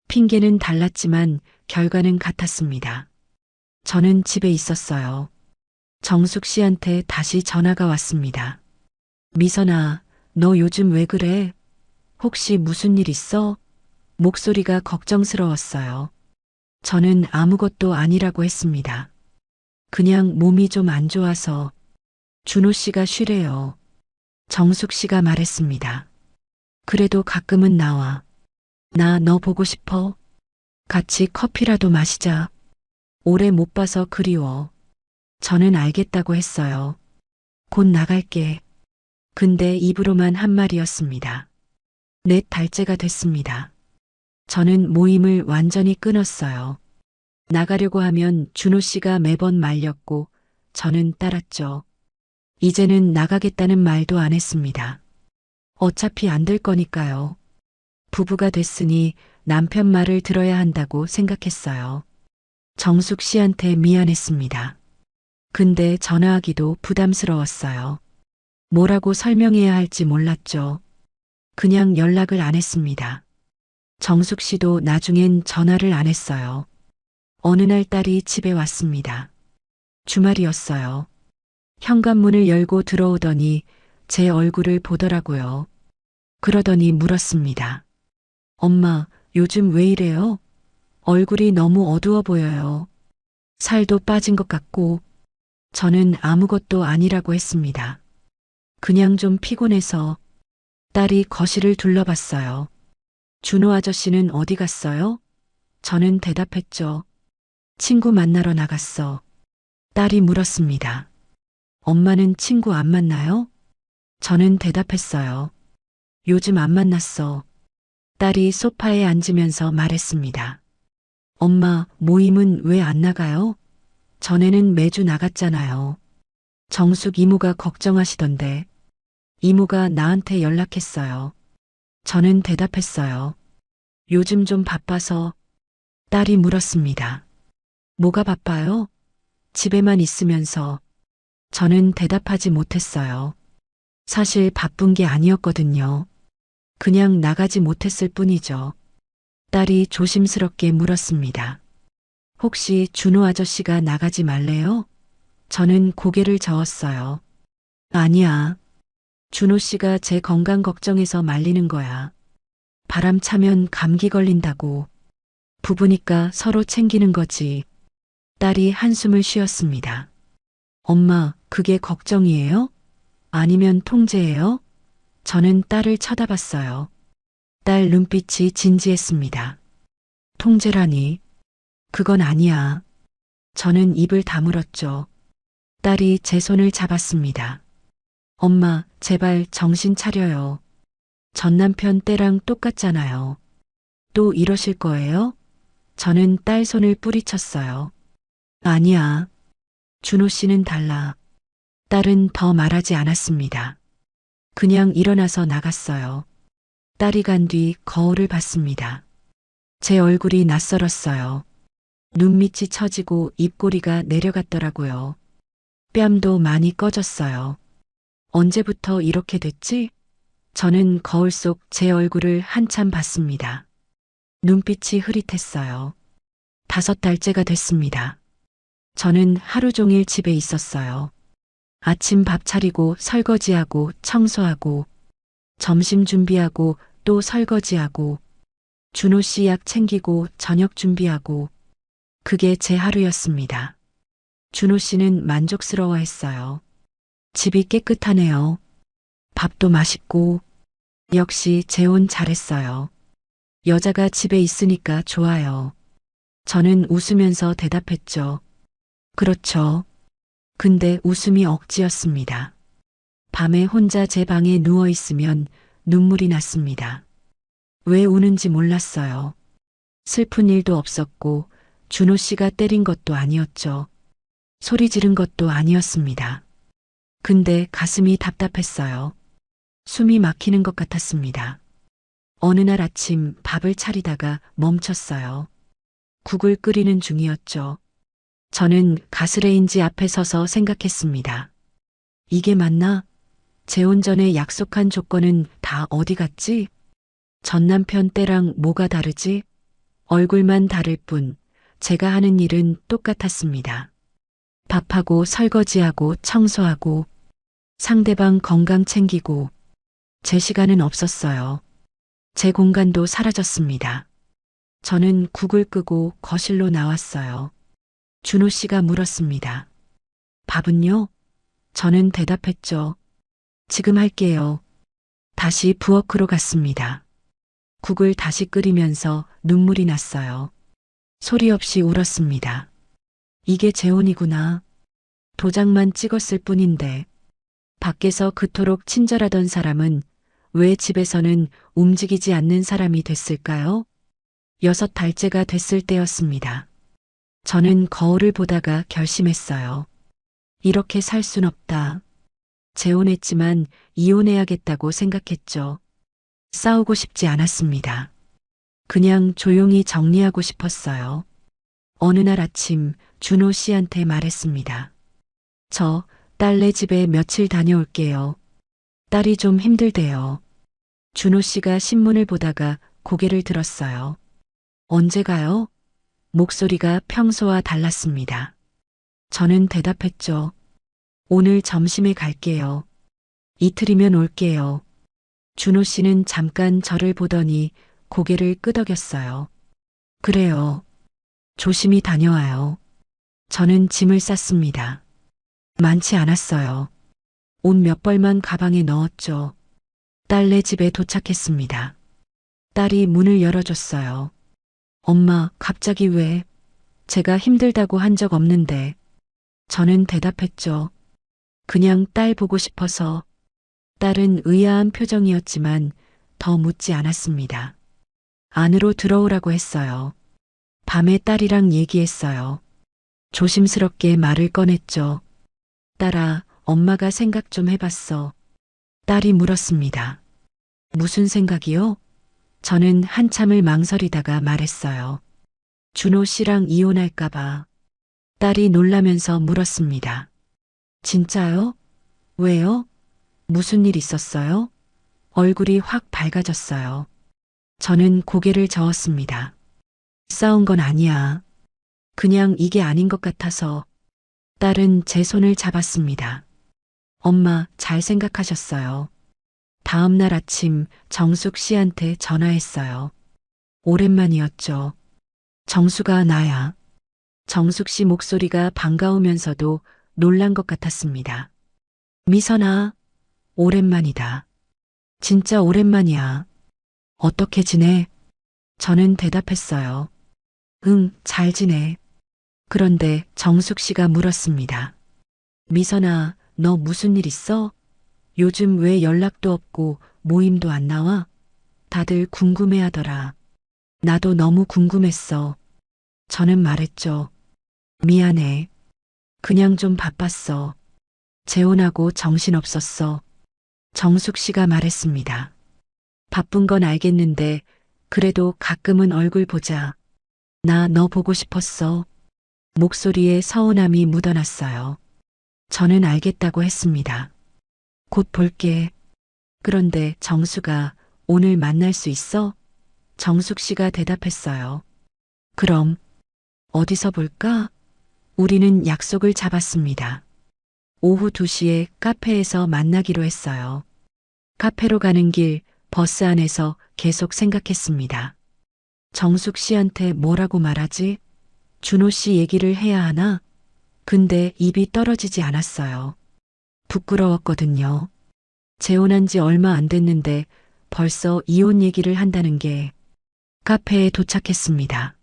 핑계는 달랐지만 결과는 같았습니다. 저는 집에 있었어요. 정숙 씨한테 다시 전화가 왔습니다. 미선아, 너 요즘 왜 그래? 혹시 무슨 일 있어? 목소리가 걱정스러웠어요. 저는 아무것도 아니라고 했습니다. 그냥 몸이 좀 안 좋아서. 준호 씨가 쉬래요. 정숙 씨가 말했습니다. 그래도 가끔은 나와. 나 너 보고 싶어. 같이 커피라도 마시자. 오래 못 봐서 그리워. 저는 알겠다고 했어요. 곧 나갈게. 근데 입으로만 한 말이었습니다. 4달째가 됐습니다. 저는 모임을 완전히 끊었어요. 나가려고 하면 준호 씨가 매번 말렸고 저는 따랐죠. 이제는 나가겠다는 말도 안 했습니다. 어차피 안 될 거니까요. 부부가 됐으니 남편 말을 들어야 한다고 생각했어요. 정숙 씨한테 미안했습니다. 근데 전화하기도 부담스러웠어요. 뭐라고 설명해야 할지 몰랐죠. 그냥 연락을 안 했습니다. 정숙 씨도 나중엔 전화를 안 했어요. 어느 날 딸이 집에 왔습니다. 주말이었어요. 현관문을 열고 들어오더니 제 얼굴을 보더라고요. 그러더니 물었습니다. 엄마, 요즘 왜 이래요? 얼굴이 너무 어두워 보여요. 살도 빠진 것 같고. 저는 아무것도 아니라고 했습니다. 그냥 좀 피곤해서. 딸이 거실을 둘러봤어요. 준호 아저씨는 어디 갔어요? 저는 대답했죠. 친구 만나러 나갔어. 딸이 물었습니다. 엄마는 친구 안 만나요? 저는 대답했어요. 요즘 안 만났어. 딸이 소파에 앉으면서 말했습니다. 엄마, 모임은 왜 안 나가요? 전에는 매주 나갔잖아요. 정숙 이모가 걱정하시던데. 이모가 나한테 연락했어요. 저는 대답했어요. 요즘 좀 바빠서. 딸이 물었습니다. 뭐가 바빠요? 집에만 있으면서. 저는 대답하지 못했어요. 사실 바쁜 게 아니었거든요. 그냥 나가지 못했을 뿐이죠. 딸이 조심스럽게 물었습니다. 혹시 준호 아저씨가 나가지 말래요? 저는 고개를 저었어요. 아니야. 준호 씨가 제 건강 걱정해서 말리는 거야. 바람 차면 감기 걸린다고. 부부니까 서로 챙기는 거지. 딸이 한숨을 쉬었습니다. 엄마, 그게 걱정이에요? 아니면 통제예요? 저는 딸을 쳐다봤어요. 딸 눈빛이 진지했습니다. 통제라니. 그건 아니야. 저는 입을 다물었죠. 딸이 제 손을 잡았습니다. 엄마, 제발 정신 차려요. 전 남편 때랑 똑같잖아요. 또 이러실 거예요? 저는 딸 손을 뿌리쳤어요. 아니야. 준호 씨는 달라. 딸은 더 말하지 않았습니다. 그냥 일어나서 나갔어요. 딸이 간 뒤 거울을 봤습니다. 제 얼굴이 낯설었어요. 눈밑이 처지고 입꼬리가 내려갔더라고요. 뺨도 많이 꺼졌어요. 언제부터 이렇게 됐지? 저는 거울 속 제 얼굴을 한참 봤습니다. 눈빛이 흐릿했어요. 5달째가 됐습니다. 저는 하루 종일 집에 있었어요. 아침 밥 차리고 설거지하고 청소하고 점심 준비하고 또 설거지하고 준호 씨 약 챙기고 저녁 준비하고 그게 제 하루였습니다. 준호 씨는 만족스러워했어요. 집이 깨끗하네요. 밥도 맛있고 역시 재혼 잘했어요. 여자가 집에 있으니까 좋아요. 저는 웃으면서 대답했죠. 그렇죠. 근데 웃음이 억지였습니다. 밤에 혼자 제 방에 누워 있으면 눈물이 났습니다. 왜 우는지 몰랐어요. 슬픈 일도 없었고 준호 씨가 때린 것도 아니었죠. 소리 지른 것도 아니었습니다. 근데 가슴이 답답했어요. 숨이 막히는 것 같았습니다. 어느 날 아침 밥을 차리다가 멈췄어요. 국을 끓이는 중이었죠. 저는 가스레인지 앞에 서서 생각했습니다. 이게 맞나? 재혼 전에 약속한 조건은 다 어디 갔지? 전 남편 때랑 뭐가 다르지? 얼굴만 다를 뿐 제가 하는 일은 똑같았습니다. 밥하고 설거지하고 청소하고 상대방 건강 챙기고 제 시간은 없었어요. 제 공간도 사라졌습니다. 저는 국을 끄고 거실로 나왔어요. 준호 씨가 물었습니다. 밥은요? 저는 대답했죠. 지금 할게요. 다시 부엌으로 갔습니다. 국을 다시 끓이면서 눈물이 났어요. 소리 없이 울었습니다. 이게 재혼이구나. 도장만 찍었을 뿐인데 밖에서 그토록 친절하던 사람은 왜 집에서는 움직이지 않는 사람이 됐을까요? 6달째가 됐을 때였습니다. 저는 거울을 보다가 결심했어요. 이렇게 살 순 없다. 재혼했지만 이혼해야겠다고 생각했죠. 싸우고 싶지 않았습니다. 그냥 조용히 정리하고 싶었어요. 어느 날 아침 준호 씨한테 말했습니다. 저 딸네 집에 며칠 다녀올게요. 딸이 좀 힘들대요. 준호 씨가 신문을 보다가 고개를 들었어요. 언제 가요? 목소리가 평소와 달랐습니다. 저는 대답했죠. 오늘 점심에 갈게요. 이틀이면 올게요. 준호 씨는 잠깐 저를 보더니 고개를 끄덕였어요. 그래요. 조심히 다녀와요. 저는 짐을 쌌습니다. 많지 않았어요. 옷 몇 벌만 가방에 넣었죠. 딸네 집에 도착했습니다. 딸이 문을 열어줬어요. 엄마, 갑자기 왜? 제가 힘들다고 한 적 없는데. 저는 대답했죠. 그냥 딸 보고 싶어서. 딸은 의아한 표정이었지만 더 묻지 않았습니다. 안으로 들어오라고 했어요. 밤에 딸이랑 얘기했어요. 조심스럽게 말을 꺼냈죠. 딸아, 엄마가 생각 좀 해봤어. 딸이 물었습니다. 무슨 생각이요? 저는 한참을 망설이다가 말했어요. 준호 씨랑 이혼할까봐. 딸이 놀라면서 물었습니다. 진짜요? 왜요? 무슨 일 있었어요? 얼굴이 확 밝아졌어요. 저는 고개를 저었습니다. 싸운 건 아니야. 그냥 이게 아닌 것 같아서. 딸은 제 손을 잡았습니다. 엄마, 잘 생각하셨어요. 다음 날 아침 정숙 씨한테 전화했어요. 오랜만이었죠. 정수가 나야. 정숙 씨 목소리가 반가우면서도 놀란 것 같았습니다. 미선아, 오랜만이다. 진짜 오랜만이야. 어떻게 지내? 저는 대답했어요. 응, 잘 지내. 그런데 정숙 씨가 물었습니다. 미선아, 너 무슨 일 있어? 요즘 왜 연락도 없고 모임도 안 나와? 다들 궁금해하더라. 나도 너무 궁금했어. 저는 말했죠. 미안해. 그냥 좀 바빴어. 재혼하고 정신없었어. 정숙 씨가 말했습니다. 바쁜 건 알겠는데 그래도 가끔은 얼굴 보자. 나 너 보고 싶었어. 목소리에 서운함이 묻어났어요. 저는 알겠다고 했습니다. 곧 볼게. 그런데 정수가 오늘 만날 수 있어? 정숙 씨가 대답했어요. 그럼 어디서 볼까? 우리는 약속을 잡았습니다. 오후 2시에 카페에서 만나기로 했어요. 카페로 가는 길 버스 안에서 계속 생각했습니다. 정숙 씨한테 뭐라고 말하지? 준호 씨 얘기를 해야 하나? 근데 입이 떨어지지 않았어요. 부끄러웠거든요. 재혼한 지 얼마 안 됐는데 벌써 이혼 얘기를 한다는 게. 카페에 도착했습니다.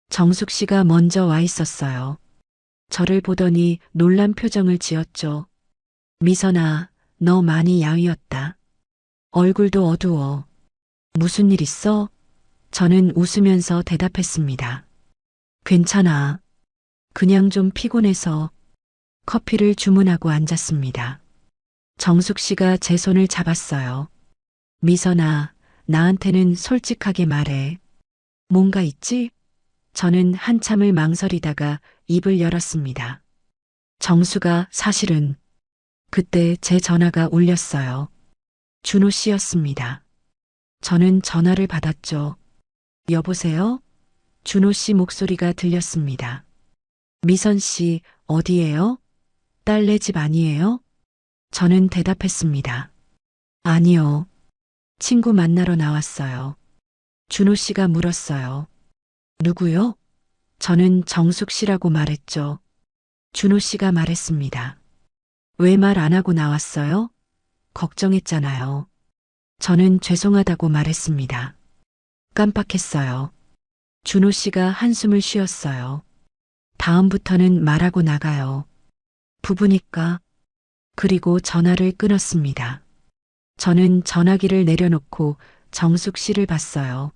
정숙 씨가 먼저 와 있었어요. 저를 보더니 놀란 표정을 지었죠. 미선아, 너 많이 야위었다. 얼굴도 어두워. 무슨 일 있어? 저는 웃으면서 대답했습니다. 괜찮아. 그냥 좀 피곤해서. 커피를 주문하고 앉았습니다. 정숙 씨가 제 손을 잡았어요. 미선아, 나한테는 솔직하게 말해. 뭔가 있지? 저는 한참을 망설이다가 입을 열었습니다. 정수가 사실은 그때 제 전화가 울렸어요. 준호 씨였습니다. 저는 전화를 받았죠. 여보세요? 준호 씨 목소리가 들렸습니다. 미선 씨, 어디예요? 딸네 집 아니에요? 저는 대답했습니다. 아니요. 친구 만나러 나왔어요. 준호 씨가 물었어요. 누구요? 저는 정숙 씨라고 말했죠. 준호 씨가 말했습니다. 왜 말 안 하고 나왔어요? 걱정했잖아요. 저는 죄송하다고 말했습니다. 깜빡했어요. 준호 씨가 한숨을 쉬었어요. 다음부터는 말하고 나가요. 부부니까. 그리고 전화를 끊었습니다. 저는 전화기를 내려놓고 정숙 씨를 봤어요.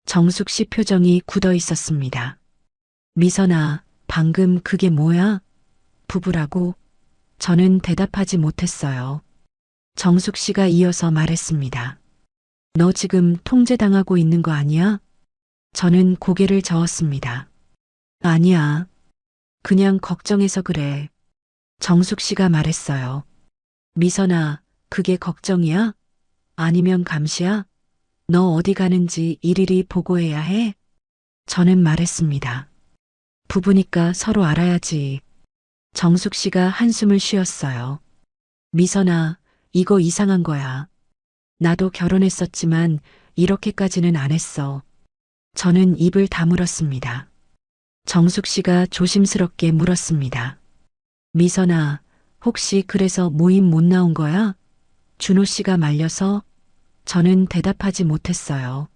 정숙 씨 표정이 굳어 있었습니다. 미선아, 방금 그게 뭐야? 부부라고? 저는 대답하지 못했어요. 정숙 씨가 이어서 말했습니다. 너 지금 통제당하고 있는 거 아니야? 저는 고개를 저었습니다. 아니야. 그냥 걱정해서 그래. 정숙 씨가 말했어요. 미선아, 그게 걱정이야? 아니면 감시야? 너 어디 가는지 일일이 보고해야 해? 저는 말했습니다. 부부니까 서로 알아야지. 정숙 씨가 한숨을 쉬었어요. 미선아, 이거 이상한 거야. 나도 결혼했었지만 이렇게까지는 안 했어. 저는 입을 다물었습니다. 정숙 씨가 조심스럽게 물었습니다. 미선아, 혹시 그래서 모임 못 나온 거야? 준호 씨가 말려서? 저는 대답하지 못했어요.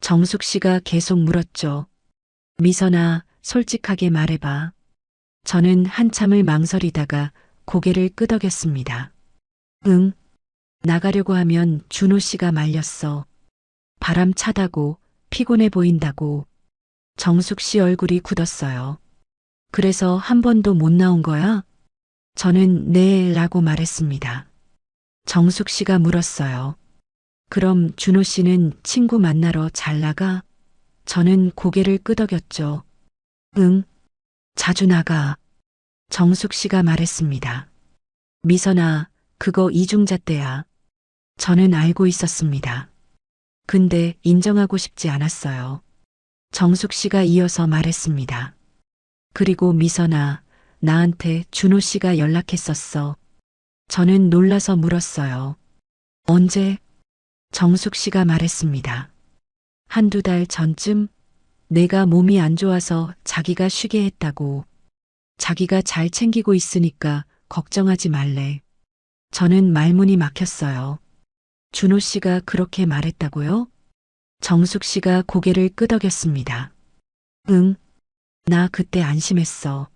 정숙 씨가 계속 물었죠. 미선아, 솔직하게 말해봐. 저는 한참을 망설이다가 고개를 끄덕였습니다. 응. 나가려고 하면 준호 씨가 말렸어. 바람 차다고, 피곤해 보인다고. 정숙 씨 얼굴이 굳었어요. 그래서 한 번도 못 나온 거야? 저는 네, 라고 말했습니다. 정숙 씨가 물었어요. 그럼 준호 씨는 친구 만나러 잘 나가? 저는 고개를 끄덕였죠. 응, 자주 나가. 정숙 씨가 말했습니다. 미선아, 그거 이중잣대야. 저는 알고 있었습니다. 근데 인정하고 싶지 않았어요. 정숙 씨가 이어서 말했습니다. 그리고 미선아, 나한테 준호 씨가 연락했었어. 저는 놀라서 물었어요. 언제? 정숙 씨가 말했습니다. 한두 달 전쯤 내가 몸이 안 좋아서 자기가 쉬게 했다고. 자기가 잘 챙기고 있으니까 걱정하지 말래. 저는 말문이 막혔어요. 준호 씨가 그렇게 말했다고요? 정숙 씨가 고개를 끄덕였습니다. 응, 나 그때 안심했어.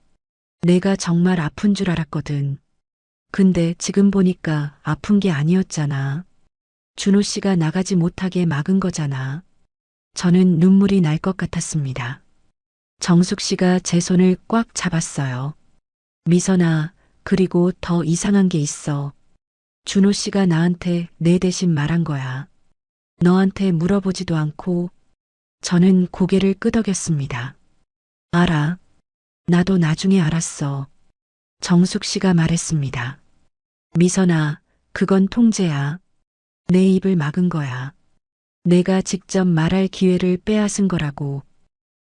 내가 정말 아픈 줄 알았거든. 근데 지금 보니까 아픈 게 아니었잖아. 준호 씨가 나가지 못하게 막은 거잖아. 저는 눈물이 날 것 같았습니다. 정숙 씨가 제 손을 꽉 잡았어요. 미선아, 그리고 더 이상한 게 있어. 준호 씨가 나한테 내 대신 말한 거야. 너한테 물어보지도 않고. 저는 고개를 끄덕였습니다. 알아. 나도 나중에 알았어. 정숙 씨가 말했습니다. 미선아, 그건 통제야. 내 입을 막은 거야. 내가 직접 말할 기회를 빼앗은 거라고.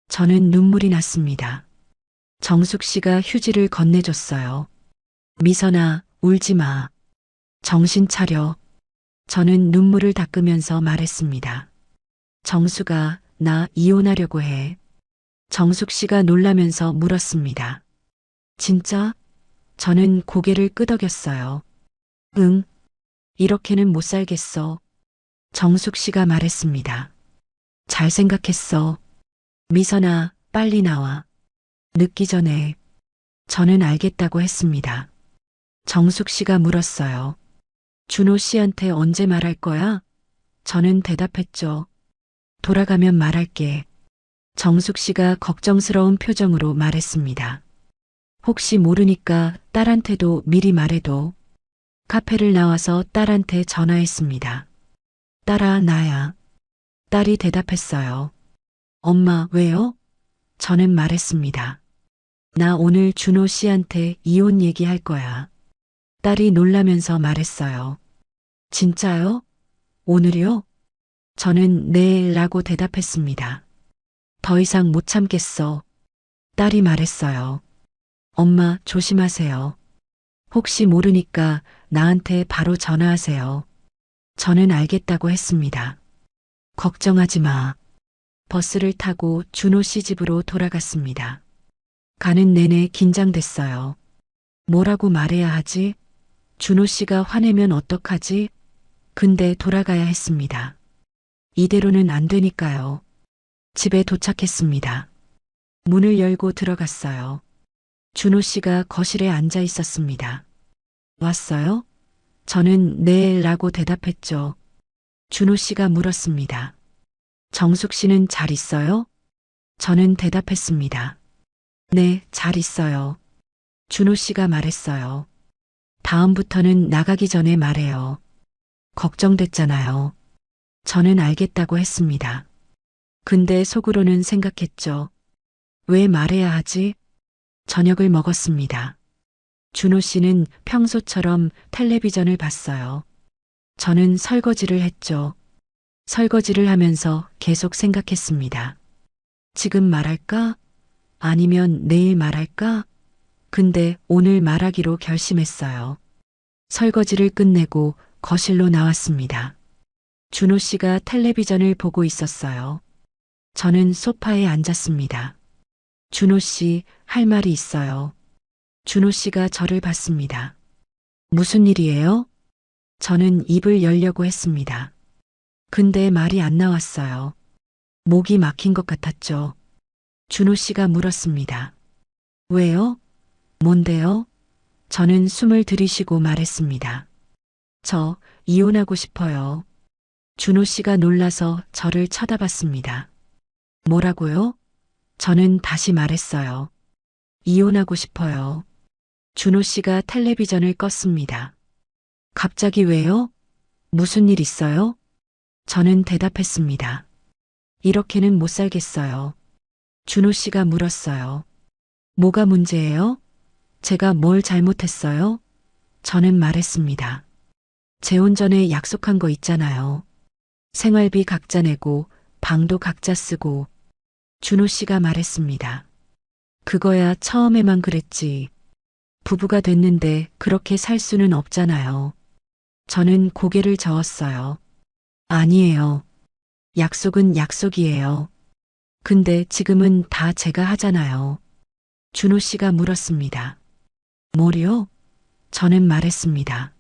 저는 눈물이 났습니다. 정숙 씨가 휴지를 건네줬어요. 미선아, 울지 마. 정신 차려. 저는 눈물을 닦으면서 말했습니다. 정수가 나 이혼하려고 해. 정숙 씨가 놀라면서 물었습니다. 진짜? 저는 고개를 끄덕였어요. 응. 이렇게는 못 살겠어. 정숙 씨가 말했습니다. 잘 생각했어. 미선아, 빨리 나와. 늦기 전에. 저는 알겠다고 했습니다. 정숙 씨가 물었어요. 준호 씨한테 언제 말할 거야? 저는 대답했죠. 돌아가면 말할게. 정숙 씨가 걱정스러운 표정으로 말했습니다. 혹시 모르니까 딸한테도 미리 말해도. 카페를 나와서 딸한테 전화했습니다. 딸아, 나야. 딸이 대답했어요. 엄마, 왜요? 저는 말했습니다. 나 오늘 준호 씨한테 이혼 얘기할 거야. 딸이 놀라면서 말했어요. 진짜요? 오늘이요? 저는 네, 라고 대답했습니다. 더 이상 못 참겠어. 딸이 말했어요. 엄마, 조심하세요. 혹시 모르니까 나한테 바로 전화하세요. 저는 알겠다고 했습니다. 걱정하지 마. 버스를 타고 준호 씨 집으로 돌아갔습니다. 가는 내내 긴장됐어요. 뭐라고 말해야 하지? 준호 씨가 화내면 어떡하지? 근데 돌아가야 했습니다. 이대로는 안 되니까요. 집에 도착했습니다. 문을 열고 들어갔어요. 준호 씨가 거실에 앉아 있었습니다. 왔어요? 저는 네 라고 대답했죠. 준호 씨가 물었습니다. 정숙 씨는 잘 있어요? 저는 대답했습니다. 네, 잘 있어요. 준호 씨가 말했어요. 다음부터는 나가기 전에 말해요. 걱정됐잖아요. 저는 알겠다고 했습니다. 근데 속으로는 생각했죠. 왜 말해야 하지? 저녁을 먹었습니다. 준호 씨는 평소처럼 텔레비전을 봤어요. 저는 설거지를 했죠. 설거지를 하면서 계속 생각했습니다. 지금 말할까? 아니면 내일 말할까? 근데 오늘 말하기로 결심했어요. 설거지를 끝내고 거실로 나왔습니다. 준호 씨가 텔레비전을 보고 있었어요. 저는 소파에 앉았습니다. 준호 씨, 할 말이 있어요. 준호 씨가 저를 봤습니다. 무슨 일이에요? 저는 입을 열려고 했습니다. 근데 말이 안 나왔어요. 목이 막힌 것 같았죠. 준호 씨가 물었습니다. 왜요? 뭔데요? 저는 숨을 들이쉬고 말했습니다. 저 이혼하고 싶어요. 준호 씨가 놀라서 저를 쳐다봤습니다. 뭐라고요? 저는 다시 말했어요. 이혼하고 싶어요. 준호 씨가 텔레비전을 껐습니다. 갑자기 왜요? 무슨 일 있어요? 저는 대답했습니다. 이렇게는 못 살겠어요. 준호 씨가 물었어요. 뭐가 문제예요? 제가 뭘 잘못했어요? 저는 말했습니다. 재혼 전에 약속한 거 있잖아요. 생활비 각자 내고 방도 각자 쓰고. 준호 씨가 말했습니다. 그거야 처음에만 그랬지. 부부가 됐는데 그렇게 살 수는 없잖아요. 저는 고개를 저었어요. 아니에요. 약속은 약속이에요. 근데 지금은 다 제가 하잖아요. 준호 씨가 물었습니다. 뭐요? 저는 말했습니다.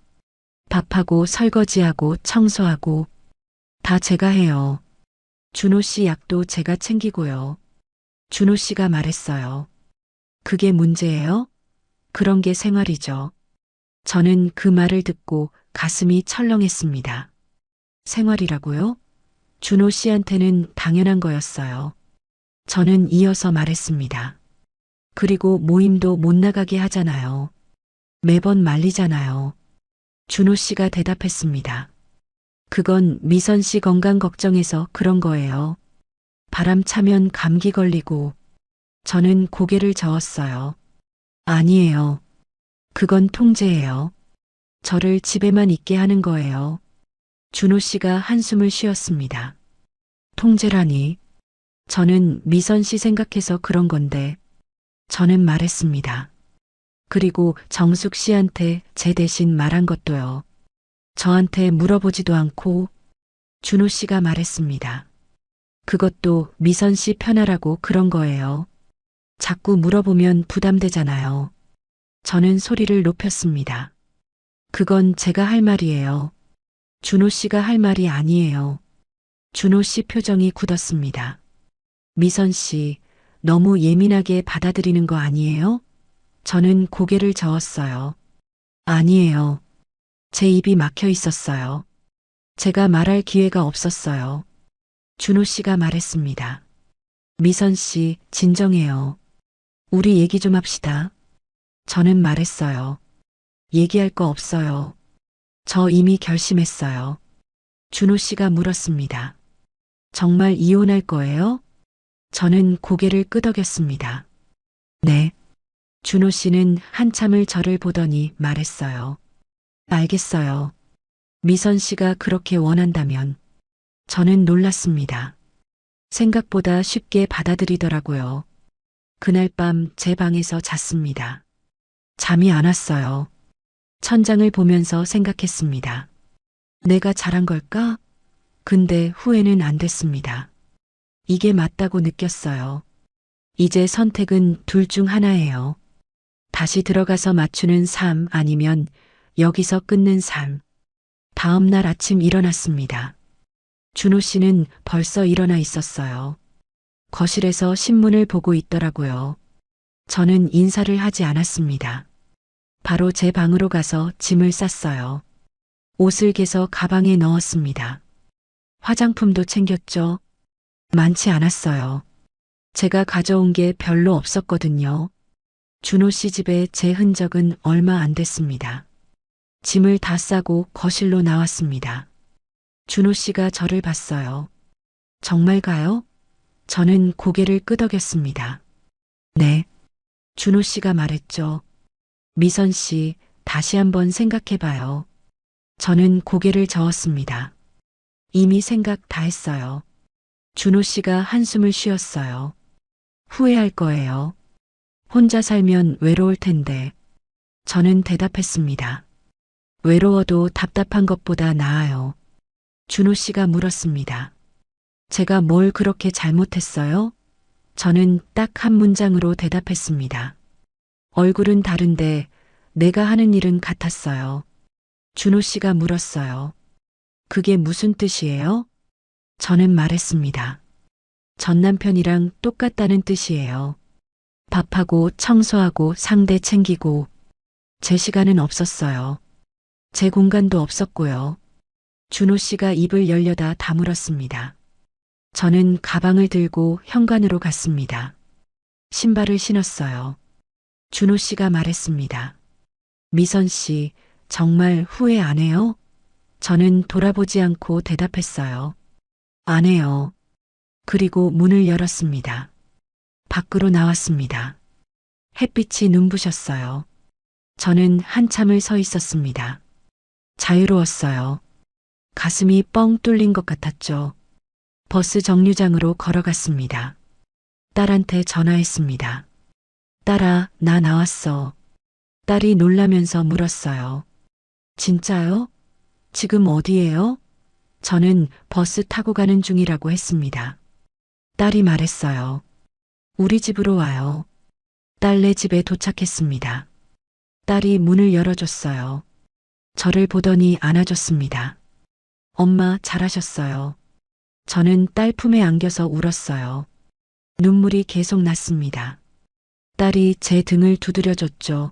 밥하고 설거지하고 청소하고 다 제가 해요. 준호 씨 약도 제가 챙기고요. 준호 씨가 말했어요. 그게 문제예요? 그런 게 생활이죠. 저는 그 말을 듣고 가슴이 철렁했습니다. 생활이라고요? 준호 씨한테는 당연한 거였어요. 저는 이어서 말했습니다. 그리고 모임도 못 나가게 하잖아요. 매번 말리잖아요. 준호 씨가 대답했습니다. 그건 미선 씨 건강 걱정해서 그런 거예요. 바람 차면 감기 걸리고. 저는 고개를 저었어요. 아니에요. 그건 통제예요. 저를 집에만 있게 하는 거예요. 준호 씨가 한숨을 쉬었습니다. 통제라니. 저는 미선 씨 생각해서 그런 건데. 저는 말했습니다. 그리고 정숙 씨한테 제 대신 말한 것도요. 저한테 물어보지도 않고. 준호 씨가 말했습니다. 그것도 미선 씨 편하라고 그런 거예요. 자꾸 물어보면 부담되잖아요. 저는 소리를 높였습니다. 그건 제가 할 말이에요. 준호 씨가 할 말이 아니에요. 준호 씨 표정이 굳었습니다. 미선 씨, 너무 예민하게 받아들이는 거 아니에요? 저는 고개를 저었어요. 아니에요. 제 입이 막혀 있었어요. 제가 말할 기회가 없었어요. 준호 씨가 말했습니다. 미선 씨, 진정해요. 우리 얘기 좀 합시다. 저는 말했어요. 얘기할 거 없어요. 저 이미 결심했어요. 준호 씨가 물었습니다. 정말 이혼할 거예요? 저는 고개를 끄덕였습니다. 네. 준호 씨는 한참을 저를 보더니 말했어요. 알겠어요. 미선 씨가 그렇게 원한다면. 저는 놀랐습니다. 생각보다 쉽게 받아들이더라고요. 그날 밤 제 방에서 잤습니다. 잠이 안 왔어요. 천장을 보면서 생각했습니다. 내가 잘한 걸까? 근데 후회는 안 됐습니다. 이게 맞다고 느꼈어요. 이제 선택은 둘 중 하나예요. 다시 들어가서 맞추는 삶 아니면 여기서 끊는 삶. 다음 날 아침 일어났습니다. 준호 씨는 벌써 일어나 있었어요. 거실에서 신문을 보고 있더라고요. 저는 인사를 하지 않았습니다. 바로 제 방으로 가서 짐을 쌌어요. 옷을 개서 가방에 넣었습니다. 화장품도 챙겼죠. 많지 않았어요. 제가 가져온 게 별로 없었거든요. 준호 씨 집에 제 흔적은 얼마 안 됐습니다. 짐을 다 싸고 거실로 나왔습니다. 준호 씨가 저를 봤어요. 정말 가요? 저는 고개를 끄덕였습니다. 네. 준호 씨가 말했죠. 미선 씨, 다시 한번 생각해 봐요. 저는 고개를 저었습니다. 이미 생각 다 했어요. 준호 씨가 한숨을 쉬었어요. 후회할 거예요. 혼자 살면 외로울 텐데. 저는 대답했습니다. 외로워도 답답한 것보다 나아요. 준호 씨가 물었습니다. 제가 뭘 그렇게 잘못했어요? 저는 딱 한 문장으로 대답했습니다. 얼굴은 다른데 내가 하는 일은 같았어요. 준호 씨가 물었어요. 그게 무슨 뜻이에요? 저는 말했습니다. 전 남편이랑 똑같다는 뜻이에요. 밥하고 청소하고 상대 챙기고 제 시간은 없었어요. 제 공간도 없었고요. 준호 씨가 입을 열려다 다물었습니다. 저는 가방을 들고 현관으로 갔습니다. 신발을 신었어요. 준호 씨가 말했습니다. 미선 씨, 정말 후회 안 해요? 저는 돌아보지 않고 대답했어요. 안 해요. 그리고 문을 열었습니다. 밖으로 나왔습니다. 햇빛이 눈부셨어요. 저는 한참을 서 있었습니다. 자유로웠어요. 가슴이 뻥 뚫린 것 같았죠. 버스 정류장으로 걸어갔습니다. 딸한테 전화했습니다. 딸아, 나 나왔어. 딸이 놀라면서 물었어요. 진짜요? 지금 어디예요? 저는 버스 타고 가는 중이라고 했습니다. 딸이 말했어요. 우리 집으로 와요. 딸네 집에 도착했습니다. 딸이 문을 열어줬어요. 저를 보더니 안아줬습니다. 엄마, 잘하셨어요. 저는 딸 품에 안겨서 울었어요. 눈물이 계속 났습니다. 딸이 제 등을 두드려줬죠.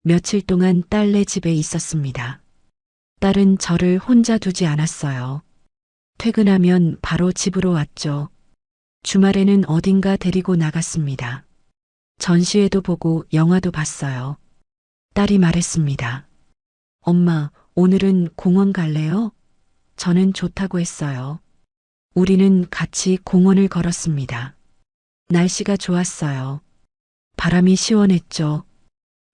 며칠 동안 딸네 집에 있었습니다. 딸은 저를 혼자 두지 않았어요. 퇴근하면 바로 집으로 왔죠. 주말에는 어딘가 데리고 나갔습니다. 전시회도 보고 영화도 봤어요. 딸이 말했습니다. 엄마, 오늘은 공원 갈래요? 저는 좋다고 했어요. 우리는 같이 공원을 걸었습니다. 날씨가 좋았어요. 바람이 시원했죠.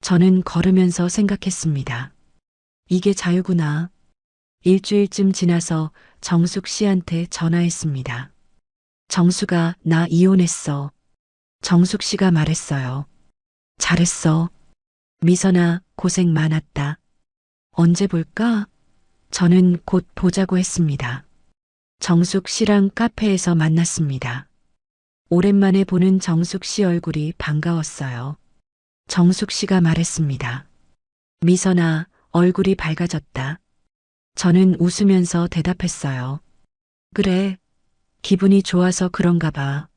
저는 걸으면서 생각했습니다. 이게 자유구나. 일주일쯤 지나서 정숙 씨한테 전화했습니다. 정수가 나 이혼했어. 정숙 씨가 말했어요. 잘했어. 미선아, 고생 많았다. 언제 볼까? 저는 곧 보자고 했습니다. 정숙 씨랑 카페에서 만났습니다. 오랜만에 보는 정숙 씨 얼굴이 반가웠어요. 정숙 씨가 말했습니다. 미선아, 얼굴이 밝아졌다. 저는 웃으면서 대답했어요. 그래, 기분이 좋아서 그런가 봐.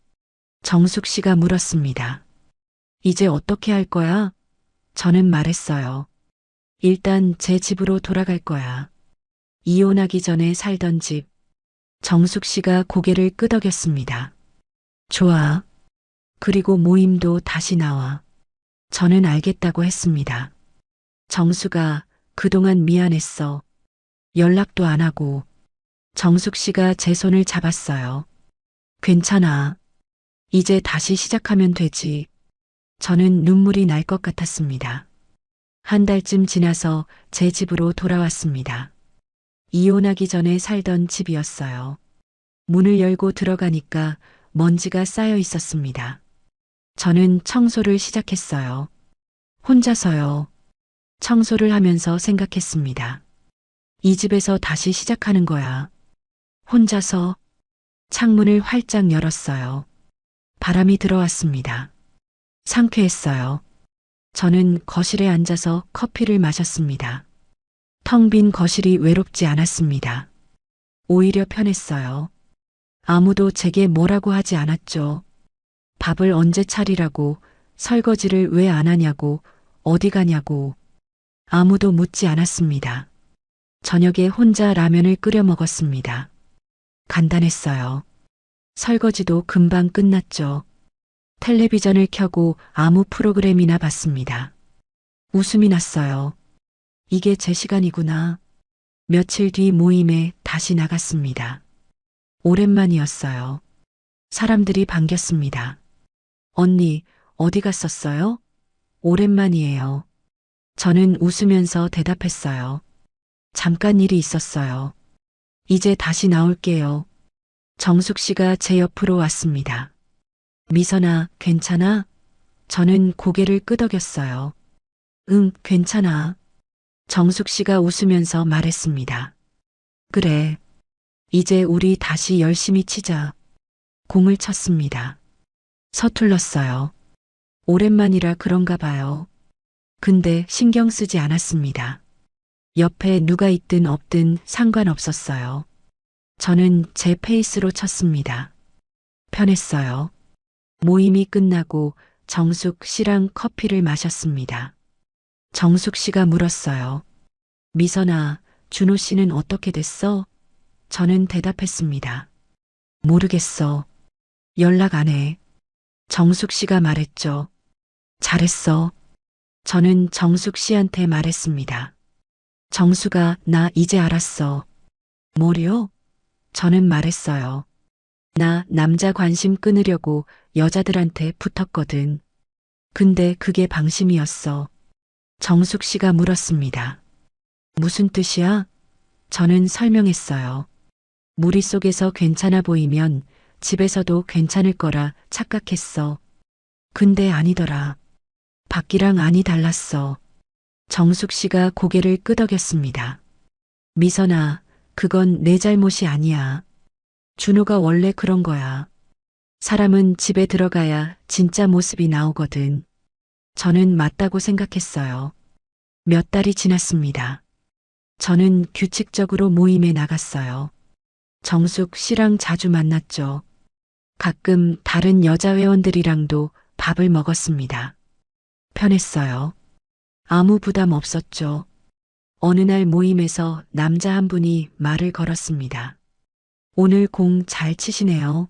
정숙 씨가 물었습니다. 이제 어떻게 할 거야? 저는 말했어요. 일단 제 집으로 돌아갈 거야. 이혼하기 전에 살던 집. 정숙 씨가 고개를 끄덕였습니다. 좋아. 그리고 모임도 다시 나와. 저는 알겠다고 했습니다. 정수가 그동안 미안했어. 연락도 안 하고. 정숙 씨가 제 손을 잡았어요. 괜찮아. 이제 다시 시작하면 되지. 저는 눈물이 날 것 같았습니다. 한 달쯤 지나서 제 집으로 돌아왔습니다. 이혼하기 전에 살던 집이었어요. 문을 열고 들어가니까 먼지가 쌓여 있었습니다. 저는 청소를 시작했어요. 혼자서요. 청소를 하면서 생각했습니다. 이 집에서 다시 시작하는 거야. 혼자서 창문을 활짝 열었어요. 바람이 들어왔습니다. 상쾌했어요. 저는 거실에 앉아서 커피를 마셨습니다. 텅 빈 거실이 외롭지 않았습니다. 오히려 편했어요. 아무도 제게 뭐라고 하지 않았죠. 밥을 언제 차리라고, 설거지를 왜 안 하냐고, 어디 가냐고, 아무도 묻지 않았습니다. 저녁에 혼자 라면을 끓여 먹었습니다. 간단했어요. 설거지도 금방 끝났죠. 텔레비전을 켜고 아무 프로그램이나 봤습니다. 웃음이 났어요. 이게 제 시간이구나. 며칠 뒤 모임에 다시 나갔습니다. 오랜만이었어요. 사람들이 반겼습니다. 언니, 어디 갔었어요? 오랜만이에요. 저는 웃으면서 대답했어요. 잠깐 일이 있었어요. 이제 다시 나올게요. 정숙 씨가 제 옆으로 왔습니다. 미선아, 괜찮아? 저는 고개를 끄덕였어요. 응, 괜찮아. 정숙 씨가 웃으면서 말했습니다. 그래. 이제 우리 다시 열심히 치자. 공을 쳤습니다. 서툴렀어요. 오랜만이라 그런가 봐요. 근데 신경 쓰지 않았습니다. 옆에 누가 있든 없든 상관없었어요. 저는 제 페이스로 쳤습니다. 편했어요. 모임이 끝나고 정숙 씨랑 커피를 마셨습니다. 정숙 씨가 물었어요. 미선아, 준호 씨는 어떻게 됐어? 저는 대답했습니다. 모르겠어. 연락 안 해. 정숙 씨가 말했죠. 잘했어. 저는 정숙 씨한테 말했습니다. 정숙아, 나 이제 알았어. 뭐요? 저는 말했어요. 나 남자 관심 끊으려고 여자들한테 붙었거든. 근데 그게 방심이었어. 정숙 씨가 물었습니다. 무슨 뜻이야? 저는 설명했어요. 무리 속에서 괜찮아 보이면 집에서도 괜찮을 거라 착각했어. 근데 아니더라. 밖이랑 안이 달랐어. 정숙 씨가 고개를 끄덕였습니다. 미선아, 그건 내 잘못이 아니야. 준호가 원래 그런 거야. 사람은 집에 들어가야 진짜 모습이 나오거든. 저는 맞다고 생각했어요. 몇 달이 지났습니다. 저는 규칙적으로 모임에 나갔어요. 정숙 씨랑 자주 만났죠. 가끔 다른 여자 회원들이랑도 밥을 먹었습니다. 편했어요. 아무 부담 없었죠. 어느 날 모임에서 남자 한 분이 말을 걸었습니다. 오늘 공 잘 치시네요.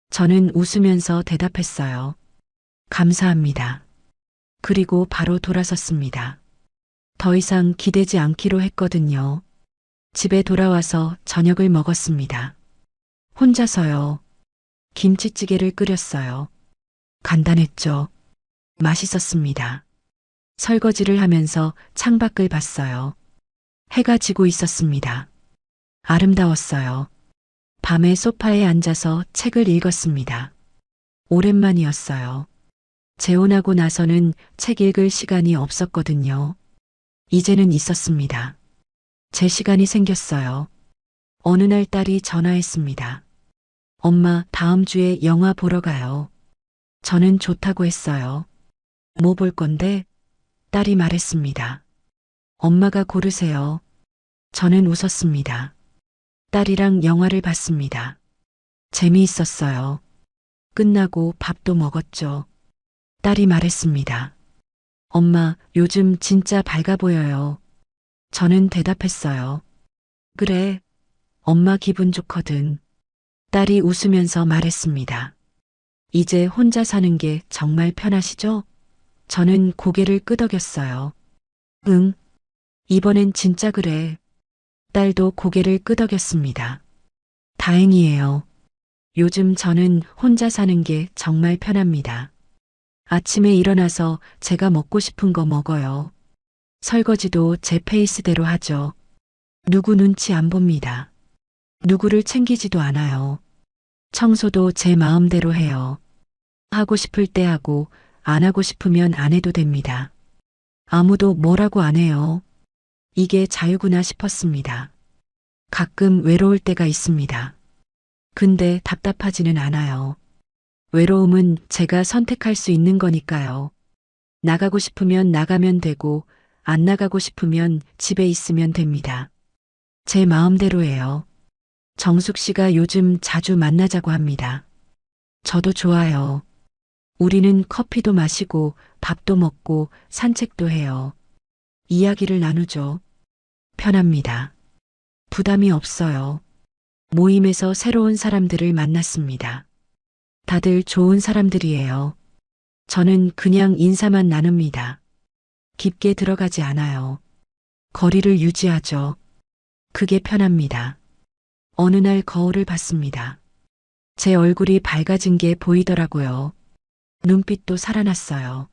저는 웃으면서 대답했어요. 감사합니다. 그리고 바로 돌아섰습니다. 더 이상 기대지 않기로 했거든요. 집에 돌아와서 저녁을 먹었습니다. 혼자서요. 김치찌개를 끓였어요. 간단했죠. 맛있었습니다. 설거지를 하면서 창밖을 봤어요. 해가 지고 있었습니다. 아름다웠어요. 밤에 소파에 앉아서 책을 읽었습니다. 오랜만이었어요. 재혼하고 나서는 책 읽을 시간이 없었거든요. 이제는 있었습니다. 제 시간이 생겼어요. 어느 날 딸이 전화했습니다. 엄마, 다음 주에 영화 보러 가요. 저는 좋다고 했어요. 뭐 볼 건데? 딸이 말했습니다. 엄마가 고르세요. 저는 웃었습니다. 딸이랑 영화를 봤습니다. 재미있었어요. 끝나고 밥도 먹었죠. 딸이 말했습니다. 엄마, 요즘 진짜 밝아 보여요. 저는 대답했어요. 그래, 엄마 기분 좋거든. 딸이 웃으면서 말했습니다. 이제 혼자 사는 게 정말 편하시죠? 저는 고개를 끄덕였어요. 응, 이번엔 진짜 그래. 딸도 고개를 끄덕였습니다. 다행이에요. 요즘 저는 혼자 사는 게 정말 편합니다. 아침에 일어나서 제가 먹고 싶은 거 먹어요. 설거지도 제 페이스대로 하죠. 누구 눈치 안 봅니다. 누구를 챙기지도 않아요. 청소도 제 마음대로 해요. 하고 싶을 때 하고 안 하고 싶으면 안 해도 됩니다. 아무도 뭐라고 안 해요. 이게 자유구나 싶었습니다. 가끔 외로울 때가 있습니다. 근데 답답하지는 않아요. 외로움은 제가 선택할 수 있는 거니까요. 나가고 싶으면 나가면 되고 안 나가고 싶으면 집에 있으면 됩니다. 제 마음대로예요. 정숙 씨가 요즘 자주 만나자고 합니다. 저도 좋아요. 우리는 커피도 마시고 밥도 먹고 산책도 해요. 이야기를 나누죠. 편합니다. 부담이 없어요. 모임에서 새로운 사람들을 만났습니다. 다들 좋은 사람들이에요. 저는 그냥 인사만 나눕니다. 깊게 들어가지 않아요. 거리를 유지하죠. 그게 편합니다. 어느 날 거울을 봤습니다. 제 얼굴이 밝아진 게 보이더라고요. 눈빛도 살아났어요.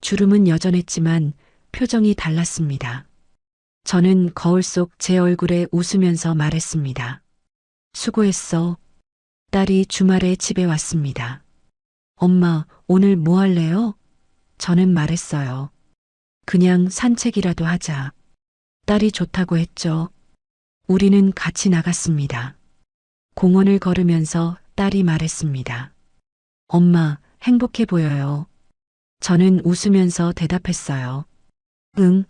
주름은 여전했지만 표정이 달랐습니다. 저는 거울 속 제 얼굴에 웃으면서 말했습니다. 수고했어. 딸이 주말에 집에 왔습니다. 엄마, 오늘 뭐 할래요? 저는 말했어요. 그냥 산책이라도 하자. 딸이 좋다고 했죠. 우리는 같이 나갔습니다. 공원을 걸으면서 딸이 말했습니다. 엄마, 행복해 보여요. 저는 웃으면서 대답했어요. 응,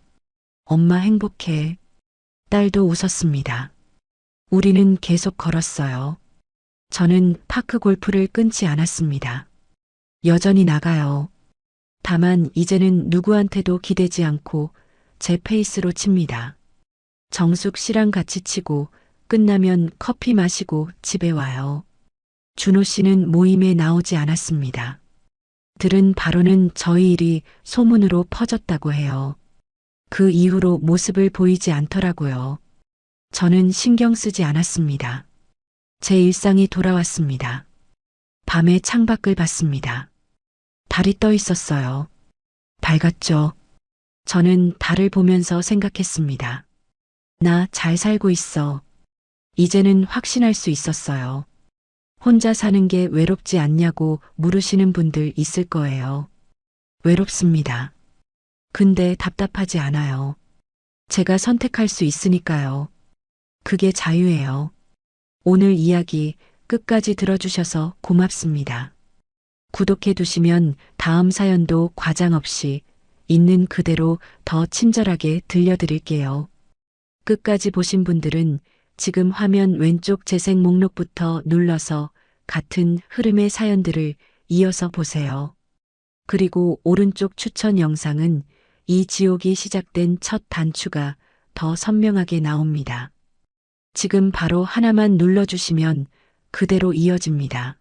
엄마 행복해. 딸도 웃었습니다. 우리는 계속 걸었어요. 저는 파크 골프를 끊지 않았습니다. 여전히 나가요. 다만 이제는 누구한테도 기대지 않고 제 페이스로 칩니다. 정숙 씨랑 같이 치고 끝나면 커피 마시고 집에 와요. 준호 씨는 모임에 나오지 않았습니다. 들은 바로는 저희 일이 소문으로 퍼졌다고 해요. 그 이후로 모습을 보이지 않더라고요. 저는 신경 쓰지 않았습니다. 제 일상이 돌아왔습니다. 밤에 창밖을 봤습니다. 달이 떠 있었어요. 밝았죠. 저는 달을 보면서 생각했습니다. 나 잘 살고 있어. 이제는 확신할 수 있었어요. 혼자 사는 게 외롭지 않냐고 물으시는 분들 있을 거예요. 외롭습니다. 근데 답답하지 않아요. 제가 선택할 수 있으니까요. 그게 자유예요. 오늘 이야기 끝까지 들어주셔서 고맙습니다. 구독해 두시면 다음 사연도 과장 없이 있는 그대로 더 친절하게 들려드릴게요. 끝까지 보신 분들은 지금 화면 왼쪽 재생 목록부터 눌러서 같은 흐름의 사연들을 이어서 보세요. 그리고 오른쪽 추천 영상은 이 지옥이 시작된 첫 단추가 더 선명하게 나옵니다. 지금 바로 하나만 눌러주시면 그대로 이어집니다.